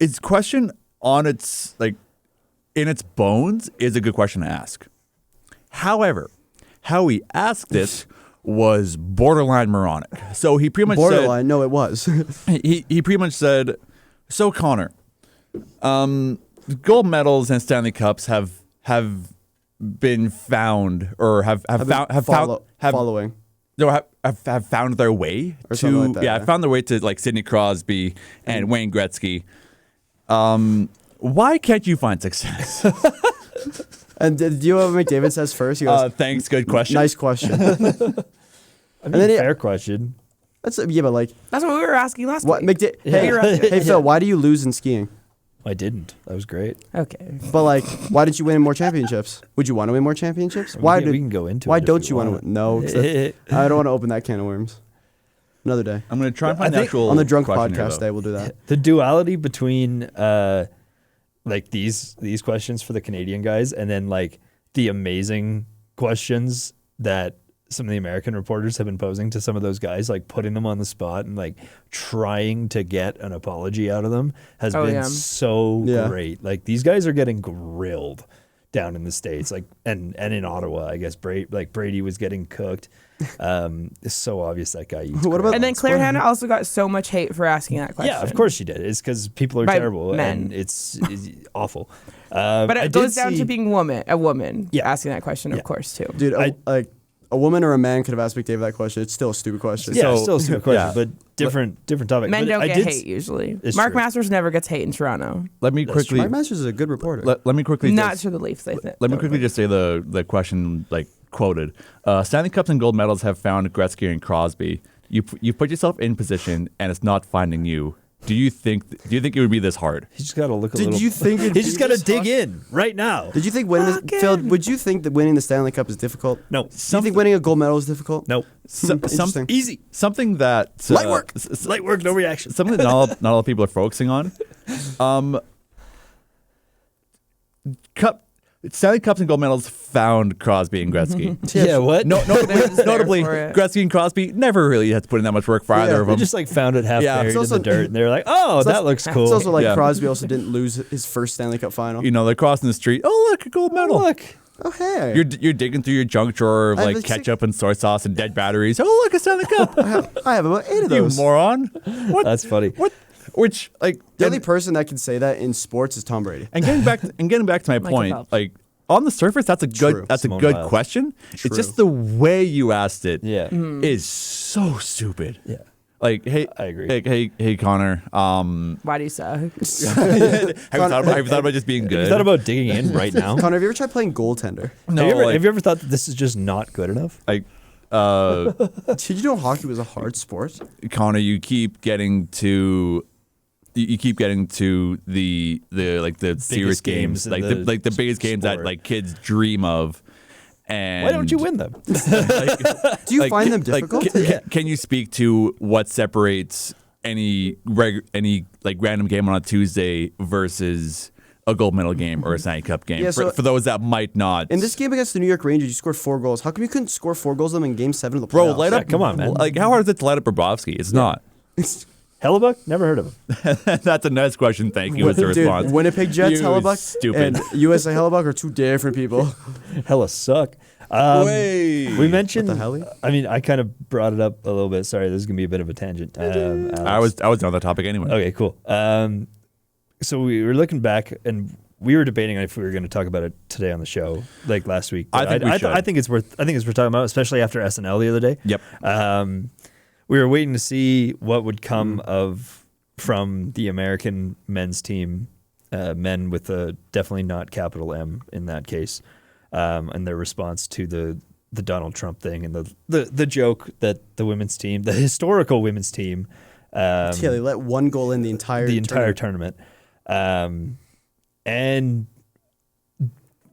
is question on its like in its bones is a good question to ask. However, how he asked it was borderline moronic. So he pretty much Borderline, no, it was. said he pretty much said, so Connor, gold medals and Stanley Cups have been found or have Following. found their way Or to something like that, yeah. found their way to like Sidney Crosby and Wayne Gretzky. Why can't you find success? And do you know what McDavid says first? He goes, Thanks, good question. nice question. I mean, then he- fair question. That's yeah, but like, That's what we were asking last what week. hey Phil, why do you lose in skiing? I didn't. That was great. Okay. But like, why didn't you win more championships? Would you want to win more championships? We can go into Why it if don't we you want to want. win? No, 'cause I don't want to open that can of worms. Another day. I'm going to try and find I the think actual On the drunk question here, podcast though. day, we'll do that. The duality between like these questions for the Canadian guys and then like the amazing questions that some of the American reporters have been posing to some of those guys, like putting them on the spot and like trying to get an apology out of them has been so Yeah. great. Like these guys are getting grilled down in the States, like and in Ottawa, I guess Brady was getting cooked. It's so obvious that guy eats What about- crap. And then Claire Hannah also got so much hate for asking that question. Yeah, of course she did. It's because people are By terrible men. and it's awful. But I it did goes down see- to being a woman Yeah. asking that question, Yeah. of course, too. Dude, I- like a woman or a man could have asked McDavid that question. It's still a stupid question. Yeah, So- it's still a stupid question, yeah. but different topic. Men But don't I get did hate usually. It's Mark true. Masters never gets hate in Toronto. Let me That's quickly Mark Masters is a good reporter. let me quickly Not just, to the Leafs, I think. let me quickly just say the question like quoted. Stanley Cups and gold medals have found Gretzky and Crosby. You put yourself in position and it's not finding you. Do you think it would be this hard? He just got to look a Did little. you think it'd he be just got to this dig hard? in right now? Did you think winning this, Phil? Would you think that winning the Stanley Cup is difficult? No. Do you think winning a gold medal is difficult? Nope. Interesting. Easy. Something that Light work. Light work, no reaction. Something that not all people are focusing on. Stanley Cups and gold medals found Crosby and Gretzky. Yeah, what? Notably, for it. Gretzky and Crosby never really had to put in that much work for either of They them. just like found it half Yeah. buried It's in also- the dirt, and they're like, "Oh, It's that also- looks cool." It's also like Yeah. Crosby also didn't lose his first Stanley Cup final. You know, they're crossing the street. Oh, look, a gold medal. Look, Oh, hey. You're digging through your junk drawer of I like was sick- ketchup and soy sauce and dead batteries. Oh, look, a Stanley Cup. I have about 8 of You those. moron. What? that's funny. What? Which like The only person that can say that in sports is Tom Brady. and getting back to my Michael point, Phelps. like on the surface, that's a True. good Simone a good Biles. question. True. It's just the way you asked it Yeah. is so stupid. Yeah. Like, hey, I agree. Hey, Connor. Why do you suck? Have you thought about just being good? You thought about digging in right now? Connor, have you ever tried playing goaltender? no, have you ever thought that this is just not good enough? like, Did you know hockey was a hard sport? Connor, you keep getting to the like the serious games, games in like the the biggest games that sport. like kids dream of. And Why don't you win them? Do you find them difficult? Can you speak to what separates any like random game on a Tuesday versus a gold medal game or a Stanley Cup game? Yeah, so- for those that might not. In this game against the New York Rangers, you scored 4 goals. How come you couldn't score 4 goals of them in Game 7 of the Bro, playoffs? light Yeah, up! come on, man. Like, how hard is it to light up Bobrovsky? It's not. Hellebuck? Never heard of him. That's a nice question. Thank you. As a Dude, response. Winnipeg Jets, You Hellebuck, stupid. and USA Hellebuck are two different people. Hella suck. Way. We mentioned. What the hell? I mean, I kind of brought it up a little bit. Sorry, this is gonna be a bit of a tangent. Alex. I was on that topic anyway. Okay, cool. So we were looking back and we were debating if we were going to talk about it today on the show, like last week. I think we should. I think it's worth talking about, especially after SNL the other day. Yep. We were waiting to see what would come from the American men's team, men with a definitely not capital M in that case, and their response to the Donald Trump thing and the joke that the women's team, the historical women's team, Yeah, they let 1 goal in the entire tournament. And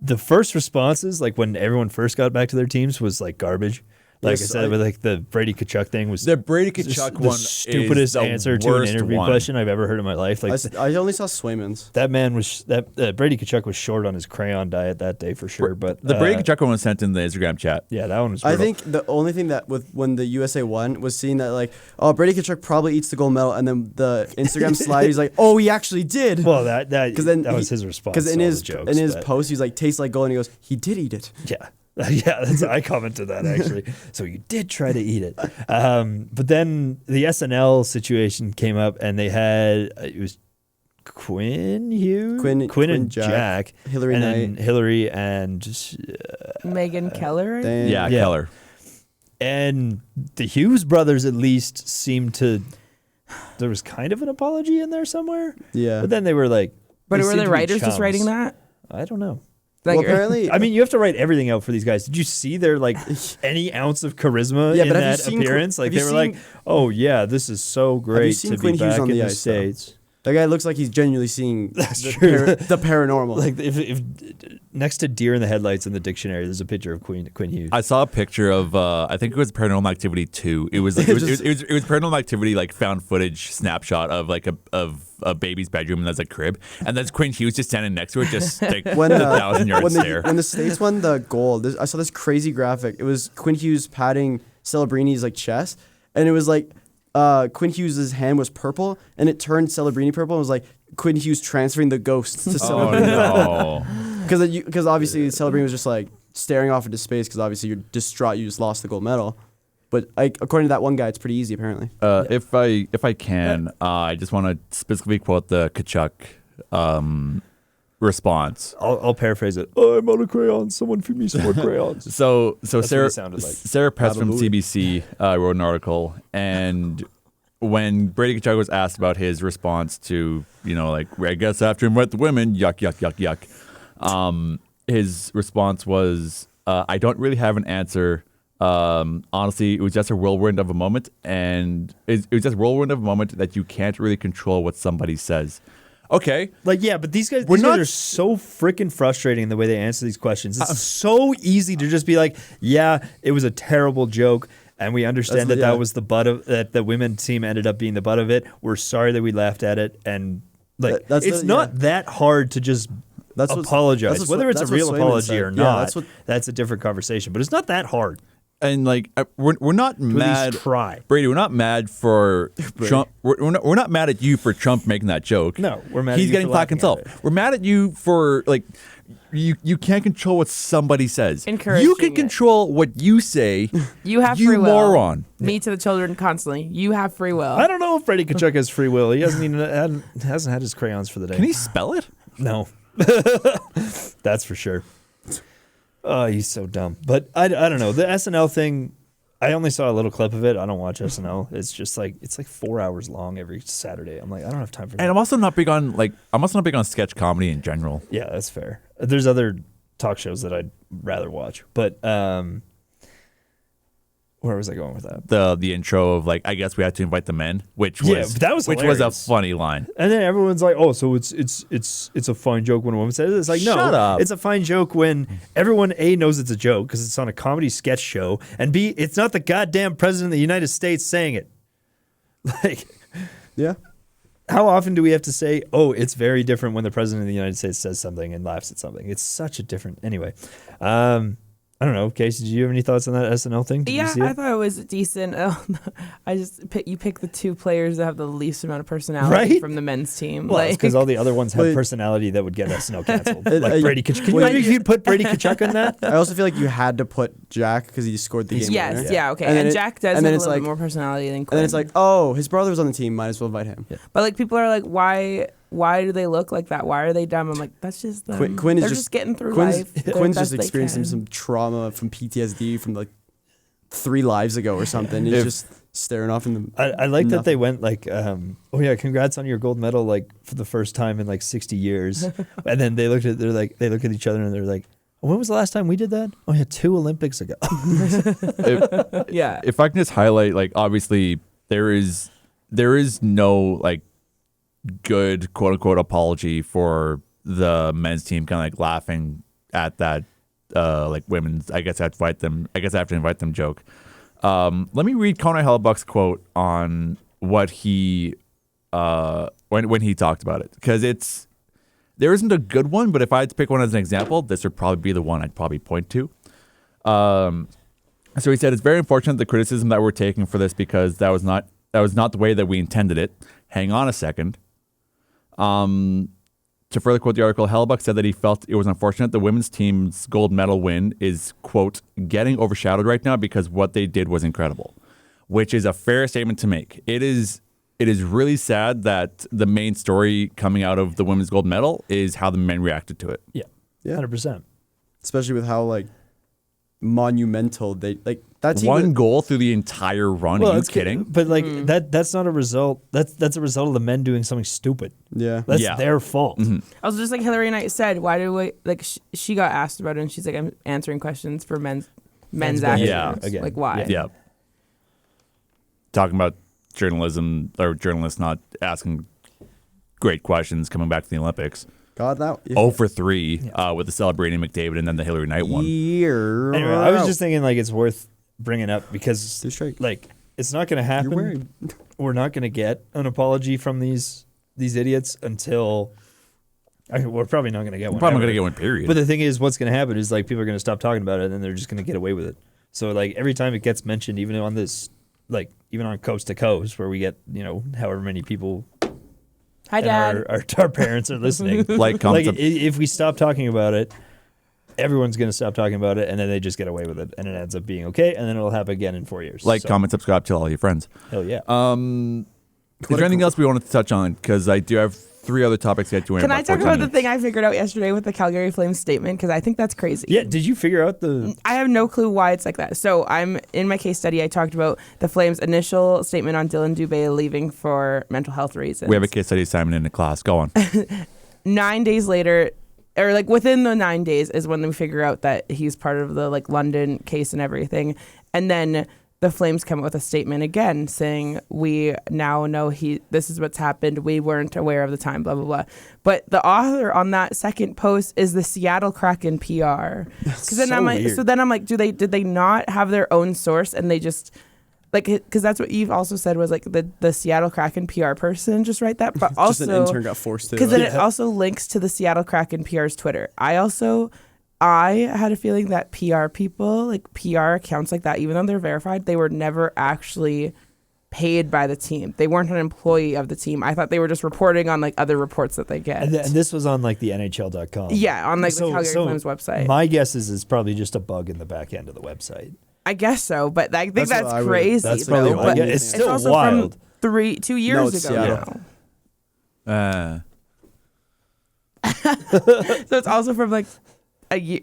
the first responses, like when everyone first got back to their teams, was like garbage. Like Yes, I said, with like the Brady Tkachuk thing was The Brady just Kachuk the one stupidest is the answer to an worst interview one. question I've ever heard in my life. Like I only saw Swayman's. that man was Brady Tkachuk was short on his crayon diet that day for sure. But The Brady Kachuk one was sent in the Instagram chat. yeah, that one was. I brutal. think the only thing that when the USA won was seeing that like, oh, Brady Tkachuk probably eats the gold medal, and then the Instagram slide, he's like, oh, he actually did. Well, that then was his response. Because in to all his the jokes, in his but- post, he's like, tastes like gold, and he goes, he did eat it. Yeah. Yeah, I commented that actually. So you did try to eat it. But then the SNL situation came up and they had, it was Quinn and Jack. Hillary and Knight. then Hillary and Megan Keller. I think? Dang. Yeah, Yeah. Keller. and the Hughes brothers at least seemed to, there was kind of an apology in there somewhere. Yeah. But then they were like, But were seemed the to be writers just chums. writing that? I don't know. Like, Well, apparently, I mean, you have to write everything out for these guys. Did you see their like any ounce of charisma Yeah, in but have you that seen appearance? Qu- Like have you they were like, seen- "Oh yeah, this is so great seen to Quinn be Hughes back on in the the ice, though? States." that guy looks like he's genuinely seeing That's the, true. the paranormal. Like if next to deer in the headlights in the dictionary, there's a picture of Quinn Hughes. I saw a picture of I think it was Paranormal Activity 2. It was like it was Paranormal Activity like found footage snapshot of like a baby's bedroom and there's a crib and there's Quinn Hughes just standing next to it, just like when a 1,000-yard stare. when the States won the gold, I saw this crazy graphic. It was Quinn Hughes patting Celebrini's like chest, and it was like Quinn Hughes' hand was purple, and it turned Celebrini purple, and it was like Quinn Hughes transferring the ghosts to Oh Celebrini. no! Because obviously Celebrini was just like staring off into space because obviously you're distraught, you just lost the gold medal. But according to that one guy, it's pretty easy apparently. If I can, I just want to specifically quote the Kachuk response. I'll paraphrase it. Oh, I'm out of crayons. Someone feed me some more crayons. So what Sarah it sounded like. Sarah Press from Hallelujah. CBC wrote an article, and when Brady Kachuk was asked about his response to, you know, like, I guess after him with the women, yuck, yuck, yuck, yuck. His response was, I don't really have an answer. Honestly, it was just a whirlwind of a moment, and it was just a whirlwind of a moment that you can't really control what somebody says. Okay. Like, yeah, but these guys not- are so freaking frustrating in the way they answer these questions. It's so easy to just be like, yeah, it was a terrible joke. And we understand That's- that yeah. was the butt of that. The women team ended up being the butt of it. We're sorry that we laughed at it, and like That's it's the- not yeah. that hard to just That's what- apologize. that's what- Whether it's a that's what real Swayman apology said. or Yeah, not, that's that's, what- a different conversation. But it's not that hard. And like we're not To at mad, least try. Brady. We're not mad for Trump. We're not mad at you for Trump making that joke. No, we're mad at He's you getting for flack laughing himself. at it. We're mad at you for like you can't control what somebody says. Encouraging You can it. control what you say. You have you free will. moron. Me to the children constantly. You have free will. I don't know if Brady Kachuk has free will. He hasn't had his crayons for the day. Can he spell it? No, that's for sure. Oh, he's so dumb. But I don't know. The SNL thing, I only saw a little clip of it. I don't watch SNL. It's just like, it's like 4 hours long every Saturday. I'm like, I don't have time for that. And I'm also not big on sketch comedy in general. Yeah, that's fair. There's other talk shows that I'd rather watch. But where was I going with that? The intro of like, I guess we had to invite the men, which was Yeah, that was which was hilarious. a funny line. And then everyone's like, "Oh, so it's a fine joke when a woman says it." It's like, no, Shut up. it's a fine joke when everyone A knows it's a joke because it's on a comedy sketch show, and B, it's not the goddamn president of the United States saying it. Like, Yeah. how often do we have to say, "Oh, it's very different when the president of the United States says something and laughs at something"? It's such a different. Anyway, I don't know, Casey. Did you have any thoughts on that SNL thing? Did you Yeah, see I it? thought it was decent. I just you pick the two players that have the least amount of personality Right? from the men's team. Well, it's because all the other ones have Wait. personality that would get SNL canceled. It- Like Brady Kachuk. Can you imagine if you'd put Brady Kachuk on that? I also feel like you had to put Jack because he scored the game. yes, winner. yeah, okay. And And, then it- Jack does and then have a it's little like- bit more personality than And Quinn. then it's like, oh, his brother was on the team. Might as well invite him. But like people are like, why do they look like that? Why are they dumb? I'm like, that's just them. Quinn is They're just just getting through Quinn's, life. They're Quinn's the just best they experiencing can. some trauma from PTSD from like 3 lives ago or something. He's If- just staring off in the. I like that they Nothing. went like, oh yeah, congrats on your gold medal, like for the first time in like 60 years. And then they look at each other and they're like, when was the last time we did that? Oh yeah, 2 Olympics ago. Yeah. If I can just highlight, like, obviously there is no like good quote unquote apology for the men's team kind of like laughing at that like women's I guess I have to invite them joke. Let me read Connor Hellebuck's quote on what he when he talked about it, because there isn't a good one, but if I had to pick one as an example, this would probably be the one I'd probably point to. So he said, "It's very unfortunate the criticism that we're taking for this, because that was not the way that we intended it. Hang on a second." To further quote the article, Hellebuck said that he felt it was unfortunate the women's team's gold medal win is, quote, getting overshadowed right now because what they did was incredible, which is a fair statement to make. It is really sad that the main story coming out of the women's gold medal is how the men reacted to it. Yeah, Yeah. 100%. Especially with how like monumental that's One even, goal through the entire run. Are you kidding? But like that's not a result. That's a result of the men doing something stupid. Yeah. That's Yeah. their fault. Also, just like Hillary Knight said, why do we like? She got asked about it, and she's like, "I'm answering questions for men's behavior, actions." again. Like, why? Yeah. Talking about journalism or journalists not asking great questions coming back to the Olympics. God, that 0 for 3 with the celebrating McDavid and then the Hillary Knight one. year. Anyway, I was just thinking like it's worth bringing up because Too straight. like it's not going to happen. wearing- We're not going to get an apology from these idiots until we're probably not going to get one. Probably not ever. going to get one, period. But the thing is, what's going to happen is like people are going to stop talking about it, and then they're just going to get away with it. So like every time it gets mentioned, even on this, like even on Coast to Coast, where we get however many people Hi, and Dad. our parents are listening. like, Like comments, if we stop talking about it, everyone's going to stop talking about it, and then they just get away with it, and it ends up being okay, and then it'll happen again in 4 years. like, So, comment, subscribe, tell all your friends. hell yeah. Is there anything else we wanted to touch on? Because I do have 3 other topics to get to. Can I talk about the thing I figured out yesterday with the Calgary Flames statement? Because I think that's crazy. Yeah, did you figure out the? I have no clue why it's like that. So I'm in my case study. I talked about the Flames' initial statement on Dylan Dubé leaving for mental health reasons. We have a case study assignment in the class. Go on. 9 days later, or like within the 9 days, is when we figure out that he's part of the like London case and everything. And then the Flames come up with a statement again saying, "We now know this is what's happened. We weren't aware of the time, blah, blah, blah." But the author on that second post is the Seattle Kraken PR. I'm like, weird. so then I'm like, did they not have their own source and they just like, because that's what Eve also said was like the Seattle Kraken PR person just write that, but Just also an intern got forced to. because then it also links to the Seattle Kraken PR's Twitter. I had a feeling that PR people, like PR accounts like that, even though they're verified, they were never actually paid by the team. They weren't an employee of the team. I thought they were just reporting on like other reports that they get. And this was on like the NHL.com. Yeah, on like the Calgary Flames website. My guess is it's probably just a bug in the back end of the website. I guess so, but I think That's what that's I would- crazy. That's though, probably but my guess. It's still also wild. from 2 years it's ago Seattle. now. So it's also from like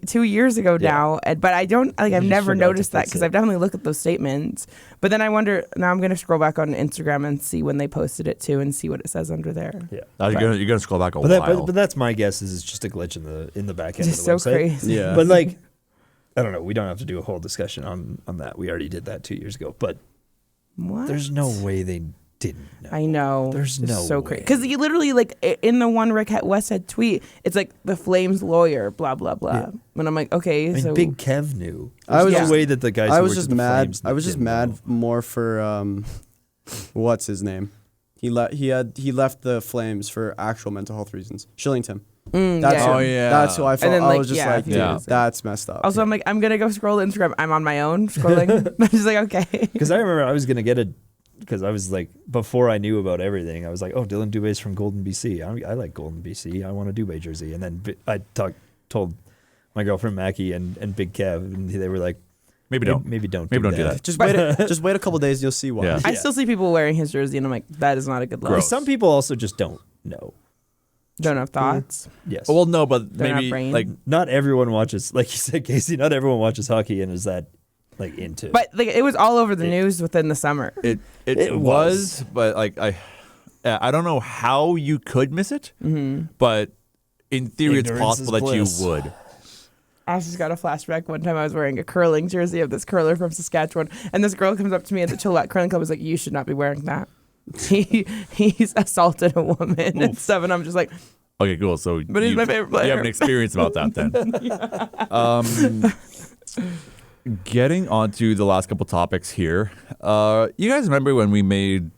2 years ago now, but I don't like. I've just never forgot to noticed that fix because it. I've definitely looked at those statements. But then I wonder. Now I'm gonna scroll back on Instagram and see when they posted it too, and see what it says under there. Yeah. You're gonna scroll back a But, while. but that's my guess is it's just a glitch in the back end Just of the so website. crazy. Yeah. But like, I don't know. We don't have to do a whole discussion on that. We already did that 2 years ago. But What? there's no way they didn't know. I know. There's It's no so way. crazy because you literally like in the one Rick Westhead tweet, it's like the Flames lawyer, blah blah blah. Yeah. And I'm like, okay, I mean, so Big Kev knew. I was There's no just- way that the guys. I who was worked just at the mad. Flames I was just didn't mad know. more for what's his name? He left the Flames for actual mental health reasons. Shillington. That's yeah. who, Oh, yeah. That's who I felt. then, I like, was just yeah, like, he dude, was. that's messed up. Also, I'm like, I'm gonna go scroll Instagram. I'm on my own scrolling. I'm just like, okay. Because I remember I was gonna get a. Because I was like, before I knew about everything, I was like, oh, Dylan Dubé's from Golden, BC. I like Golden, BC. I want a Dubé jersey. And then I told my girlfriend Mackie and Big Kev, and they were like, maybe don't. maybe don't Maybe do don't do that. just wait a couple days, you'll see why. Yeah. I still see people wearing his jersey, and I'm like, that is not a good look. Gross. Some people also just don't know. Don't have thoughts. Yes. Well, no, but Don't have maybe brain. like not everyone watches, like you said, Casey, not everyone watches hockey and is that like into. But like, it was all over the news within the summer. it It was, but like I don't know how you could miss it, but in theory, it's Ignorance possible is that bliss. you would. I just got a flashback. One time I was wearing a curling jersey of this curler from Saskatchewan, and this girl comes up to me at the Chilliwack Curling Club, was like, "You should not be wearing that. He's assaulted a woman and stuff." And I'm just like, Okay, cool. So But he's my favorite You have player. an experience about that then. Getting onto the last couple topics here. You guys remember when we made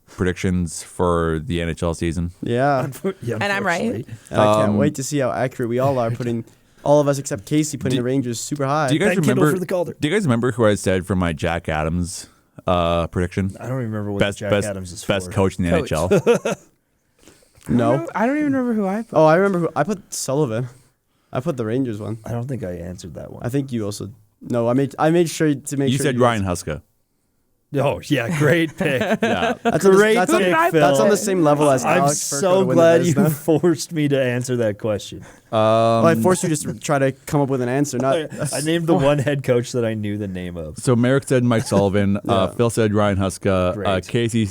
predictions for the NHL season? Yeah. Yeah, And I'm right. unfortunately. And I can't wait to see how accurate we all are putting all of us except Casey putting the Rangers super high. Do you guys Thank Kindle remember? for the Calder. Do you guys remember who I said for my Jack Adams prediction? I don't remember what Jack Adams is for. Best coach in the Coach. NHL. No. I don't even remember who I put. Oh, I remember who I put Sullivan. I put the Rangers one. I don't think I answered that one. I think you also. No, I made sure to make You sure said Ryan Huska. Oh, yeah, great pick. Yeah. That's Great on, pick, I- Phil. that's on the same level as I'm Alex Furco to so win the glad you Vezina. forced me to answer that question. Well, I forced you just to try to come up with an answer. Not. I named the one head coach that I knew the name of. So Marek said Mike Sullivan. Yeah. Phil said Ryan Huska. Great. Casey,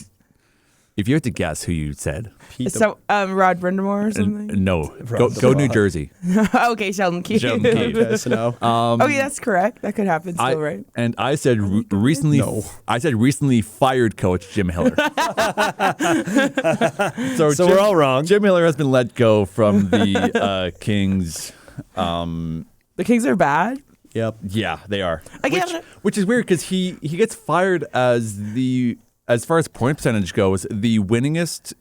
if you had to guess who you said, Pete the- So, Rod Brindamore or something? no, Rob go the New Rock. Jersey. Okay, Sheldon Keefe. Sheldon Keefe. Okay, so no. Okay, that's correct. That could happen still, right? And I said recently. No. I said recently fired coach Jim Hiller. So we're all wrong. Jim Hiller has been let go from the Kings. The Kings are bad. Yep. Yeah, they are. Again- Which is weird because he gets fired as far as point percentage goes, the winningest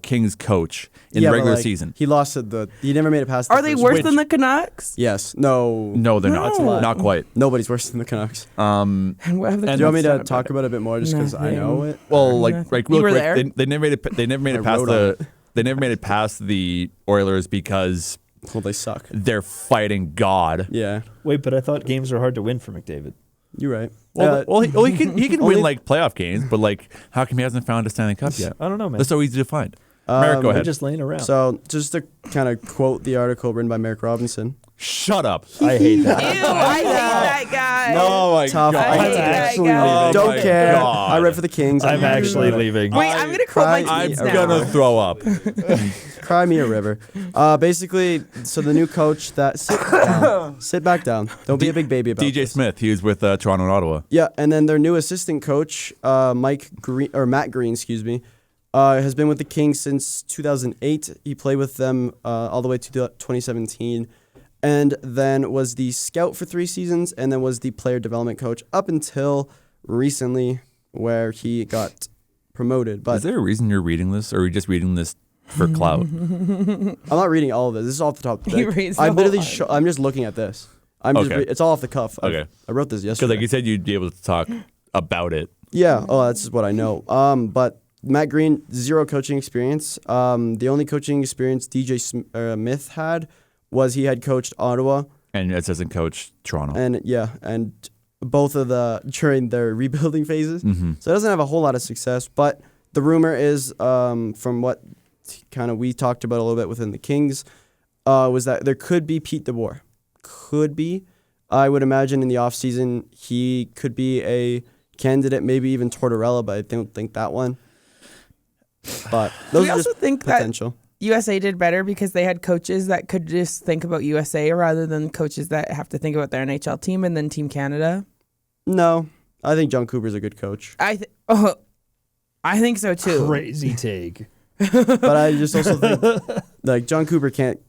Kings coach in Yeah, the but, regular like, season. He lost it. He never made it past. The Are they first worse round. than the Canucks? Yes. No. No, they're not. No. Not quite. Nobody's worse than the Canucks. And what have the Do you want me Canucks to done talk about about it a bit more, just because I Nothing. know it? Well, like You real were quick, there? they never made it. They never made I it past wrote on the. They never made it past the Oilers because Well, they suck. they're fighting God. Yeah. Wait, but I thought games were hard to win for McDavid. You're right. Well, he can Only- win like playoff games, but like, how come he hasn't found a Stanley Cup yet? I don't know, man. That's so easy to find. Marek, go They're ahead. just laying around. So, just to kind of quote the article written by Marek Robinson. Shut up. I hate that. Ew, I hate that guy. Oh my Tough. god. I hate that actually guy. leaving. Don't my care. God. I read for the Kings. I'm actually leaving. Wait, I'm going to quote my Cry- I'm tweets now. gonna throw up. Cry me a river. Basically, so the new coach that sit back down. Don't be a big baby about DJ this. Smith, he was with Toronto and Ottawa. Yeah, and then their new assistant coach, Matt Green, excuse me, has been with the Kings since 2008. He played with them all the way to 2017, and then was the scout for 3 seasons, and then was the player development coach up until recently, where he got promoted. But Is there a reason you're reading this, or are you just reading this for clout? I'm not reading all of this. This is off the top. He reads I'm the whole literally. lot. I'm just looking at this. I'm just. Okay. It's all off the cuff. Okay. I wrote this Because yesterday. like you said, you'd be able to talk about it. Yeah. Oh, that's just what I know. But Matt Green, 0 coaching experience. The only coaching experience DJ Smith had was he had coached Ottawa, And assistant coach Toronto. and both of during their rebuilding phases. Mm-hmm. So it doesn't have a whole lot of success. But the rumor is, from what kind of we talked about a little bit within the Kings, was that there could be Pete DeBoer. Could be. I would imagine in the offseason he could be a candidate, maybe even Tortorella, but I don't think that one. But those We are also just think that potential. USA did better because they had coaches that could just think about USA rather than coaches that have to think about their NHL team and then Team Canada. No, I think John Cooper's a good coach. I think so too. Crazy take. But I just also think like John Cooper can't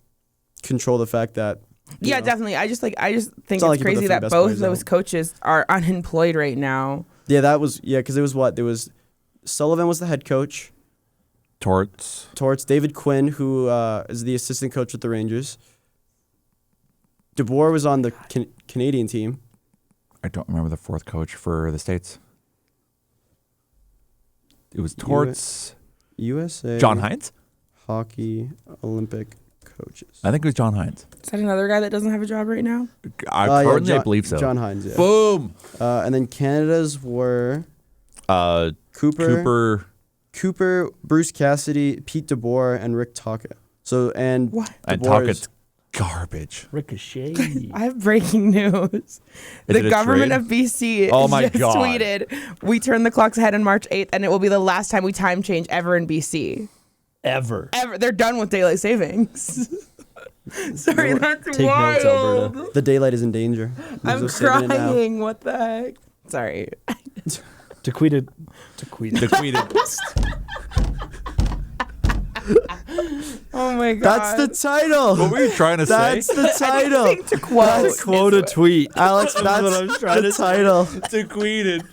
control the fact that Yeah, know. definitely. I just think not it's like he put the crazy 3 that best both players those out. coaches are unemployed right now. Yeah, that was because it was what there was. Sullivan was the head coach. Torts. David Quinn, who is the assistant coach with the Rangers. DeBoer was on the Canadian team. I don't remember the 4th coach for the States. It was Torts. USA. John Hines? Hockey Olympic coaches. I think it was John Hines. Is that another guy that doesn't have a job right now? I John, believe so. John Hines, yeah. Boom. And then Canada's were Cooper Cooper, Bruce Cassidy, Pete DeBoer, and Rick Toqueeta. So and What? and DeBoer is- Toquetta's garbage. Ricochet. I have breaking news. Is The it a government trade? of BC Oh my just God. tweeted, "We turn the clocks ahead on March 8th, and it will be the last time we time change ever in BC. Ever. Ever. They're done with daylight savings." Sorry, that's Take notes, wild. Alberta. the daylight is in danger. I'm They're saving it now. crying. What the heck? Sorry. Toqueeta. The tweeted. Oh my god. That's the title. What were you trying to say? That's the title. Anything to quote. Quote a tweet. Alex, that's what I'm trying the to say. title. Tweeted.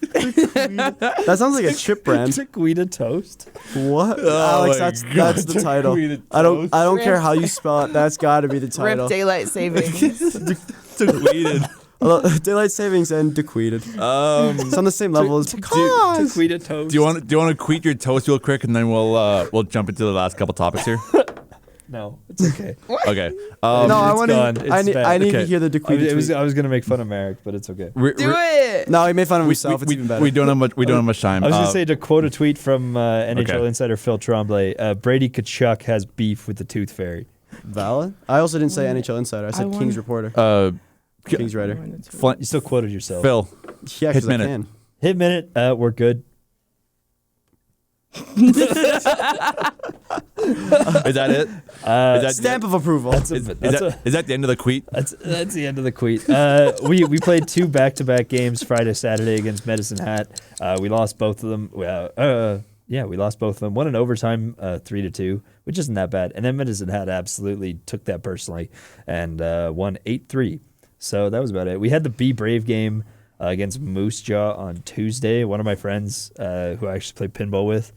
That sounds like a chip brand. Taquita toast. What? Oh Alex, my that's God, the title. Taquita I don't toast. care how you spell it. That's got to be the title. Rip daylight savings. Tweeted. Daylight savings and dequeated. It's on the same level as Taquita toast. Do you want to tweet your toast real quick, and then we'll jump into the last couple topics here? No, it's okay. Okay. No, I It's want gone. to. It's bad. I need to Okay. hear the dequeated. I was gonna make fun of Marek, but it's okay. Do it. No, he made fun of himself. It's even better. We don't have much. We don't have much time. I was gonna say to quote a tweet from NHL Okay. insider Phil Tremblay, Brady Tkachuk has beef with the Tooth Fairy. Valid. I also didn't say NHL Insider. I said I Kings wanna- Reporter. Kings Writer. You still quoted yourself. Phil. Yeah, because I Hitmen it. can. Hit minute. We're good. Is that it? Is that Stamp of approval. is that the end of the tweet? That's the end of the tweet. We played 2 back-to-back games Friday, Saturday against Medicine Hat. We lost both of them. We lost both of them. One in overtime, 3-2, which isn't that bad. And then Medicine Hat absolutely took that personally and won 8-3. So that was about it. We had the Be Brave game against Moose Jaw on Tuesday. One of my friends who I actually played pinball with,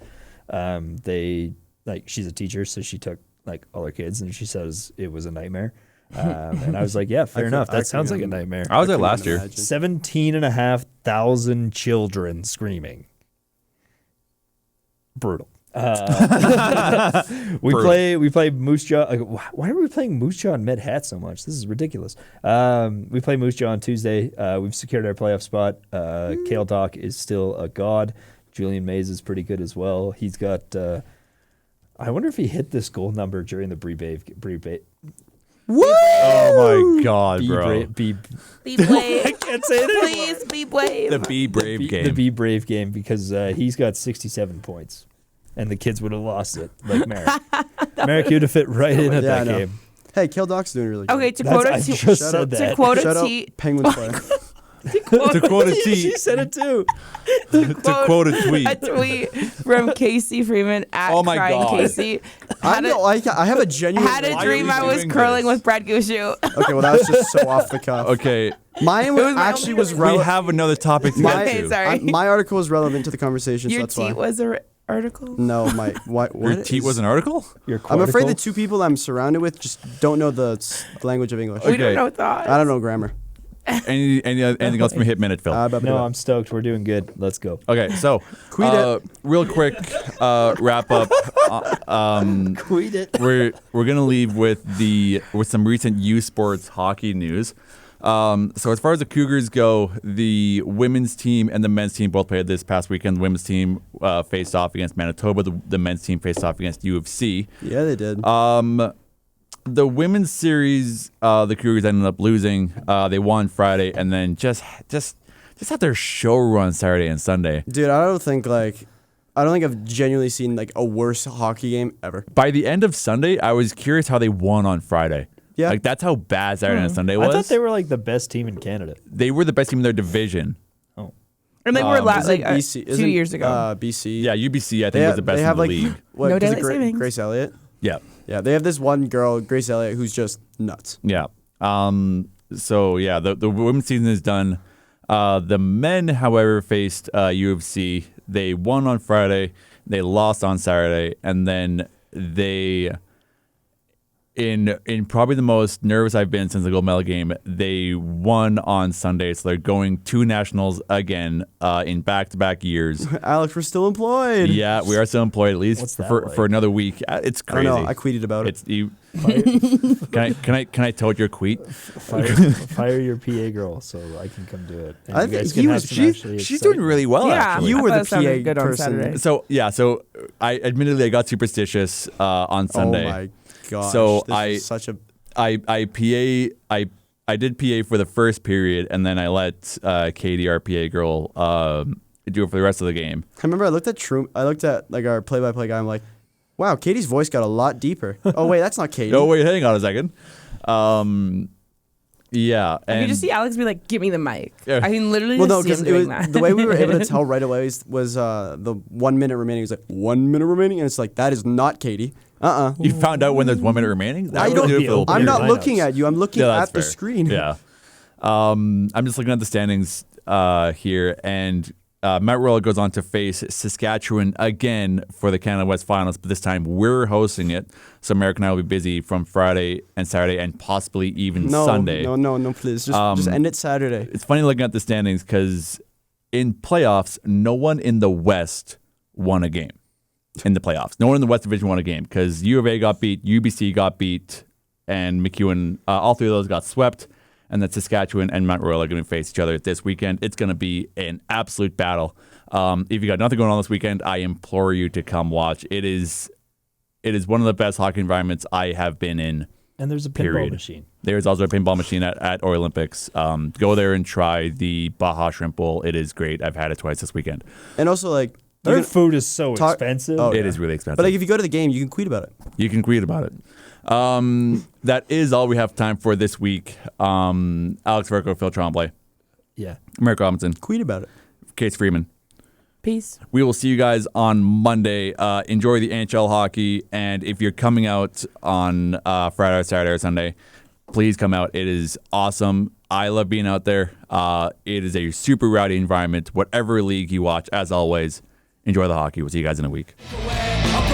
she's a teacher, so she took all her kids, and she says it was a nightmare. And I was like, yeah, fair enough. That sounds like a nightmare. I was there last year. 17,500 children screaming. Brutal. We play Moose Jaw. Why are we playing Moose Jaw and Med Hat so much? This is ridiculous. We play Moose Jaw on Tuesday. We've secured our playoff spot. Kale Doc is still a god. Julian Mays is pretty good as well. He's got. I wonder if he hit this goal number during the Brave. Oh my God, bro. Be brave. I can't say it anymore. Please be brave. The Be Brave The game. Be Brave game because he's got 67 points. And the kids would have lost it, like Marek. Marek, you'd have fit right in at Yeah, I that know. game. Hey, Kill Doc's doing really good. Okay, to quote I a just tweet. said that. To quote Shut a up, tweet. Penguins player. To quote a She tweet. said it too. To quote a tweet. A tweet from Casey Freeman at Oh my Crying God. Casey. I have a genuine. Had a Why are dream we I was doing curling this? with Brad Gushu. Okay, well that was just so off the cuff. Okay. Mine was my actually only was We relevant. have another topic to get Okay, to. sorry. My article was relevant to the conversation, so Your that's why. tweet was an article? No, my what? Your tweet was an article? I'm afraid the two people I'm surrounded with just don't know the language of English. We Okay. don't know thoughts. I don't know grammar. Anything else from Hitmen at Phil? No, I'm stoked. We're doing good. Let's go. Okay, so real quick wrap up. Tweet it. We're gonna leave with some recent U Sports hockey news. So as far as the Cougars go, the women's team and the men's team both played this past weekend. The women's team faced off against Manitoba. The men's team faced off against U of C. Yeah, they did. The women's series, the Cougars ended up losing. They won Friday, and then just had their show run Saturday and Sunday. Dude, I don't think I've genuinely seen a worse hockey game ever. By the end of Sunday, I was curious how they won on Friday. Yeah. Like that's how bad Saturday and Sunday was. I thought they were the best team in Canada. They were the best team in their division. And they were Isn't 2 isn't, years ago. BC. Yeah, UBC I think was the best they in have the league. What, No is it daylight savings. Grace Elliott. Yeah. Yeah, they have this one girl, Grace Elliott, who's just nuts. Yeah. So yeah, the women's season is done. The men, however, faced U of C. They won on Friday. They lost on Saturday, and then they, in probably the most nervous I've been since the gold medal game, they won on Sunday. So they're going to nationals again in back-to-back years. Alex, we're still employed. Yeah, we are still employed at least What's that for like? another week. It's I don't crazy. know. I tweeted about it. It's you. Can I tote your tweet? Fire your PA girl so I can come do it. And I you think guys he can was- have some actually She's doing really well. Yeah, actually. You I were thought the it sounded PA good on person. Saturday. So I admittedly I got superstitious on Sunday. Oh my gosh. So this is such a. I did PA for the first period, and then I let Katie, our PA girl, do it for the rest of the game. I remember I looked at our play-by-play guy. I'm like, wow, Katie's voice got a lot deeper. Oh wait, that's not Katie. No, wait, hang on a second. Yeah, I could just see Alex be like, "Give me the mic." Yeah. I can literally Well, no, just see because him doing that. the way we were able to tell right away was the 1 minute remaining. It was like 1 minute remaining, and it's like that is not Katie. You found out when there's 1 minute remaining? That I would don't- do it for the I'm player. not looking at you. I'm looking Yeah, that's at the fair. screen. Yeah. I'm just looking at the standings here, and Mount Royal goes on to face Saskatchewan again for the Canada West Finals, but this time we're hosting it. So Marek and I will be busy from Friday and Saturday and possibly even Sunday. No, please. Just end it Saturday. It's funny looking at the standings because in playoffs, no one in the West won a game in the playoffs. No one in the West Division won a game because U of A got beat, UBC got beat, and McEwen, all three of those got swept. And that Saskatchewan and Mount Royal are going to face each other this weekend. It's going to be an absolute battle. If you got nothing going on this weekend, I implore you to come watch. It is one of the best hockey environments I have been in. And there's a pinball Period. machine. There's also a pinball machine at Ori Olympics. Go there and try the Baja Shrimp Bowl. It is great. I've had it twice this weekend. And also, like, Their food is so talk- expensive. Oh, It is really expensive. but like, if you go to the game, you can tweet about it. You can tweet about it. That is all we have time for this week. Alex Verco, Phil Tremblay, Yeah. Marek Robinson, Tweet about it. Case Freeman. Peace. We will see you guys on Monday. Enjoy the NHL hockey. And if you're coming out on Friday, or Saturday, or Sunday, please come out. It is awesome. I love being out there. It is a super rowdy environment. Whatever league you watch, as always, enjoy the hockey. We'll see you guys in a week. away.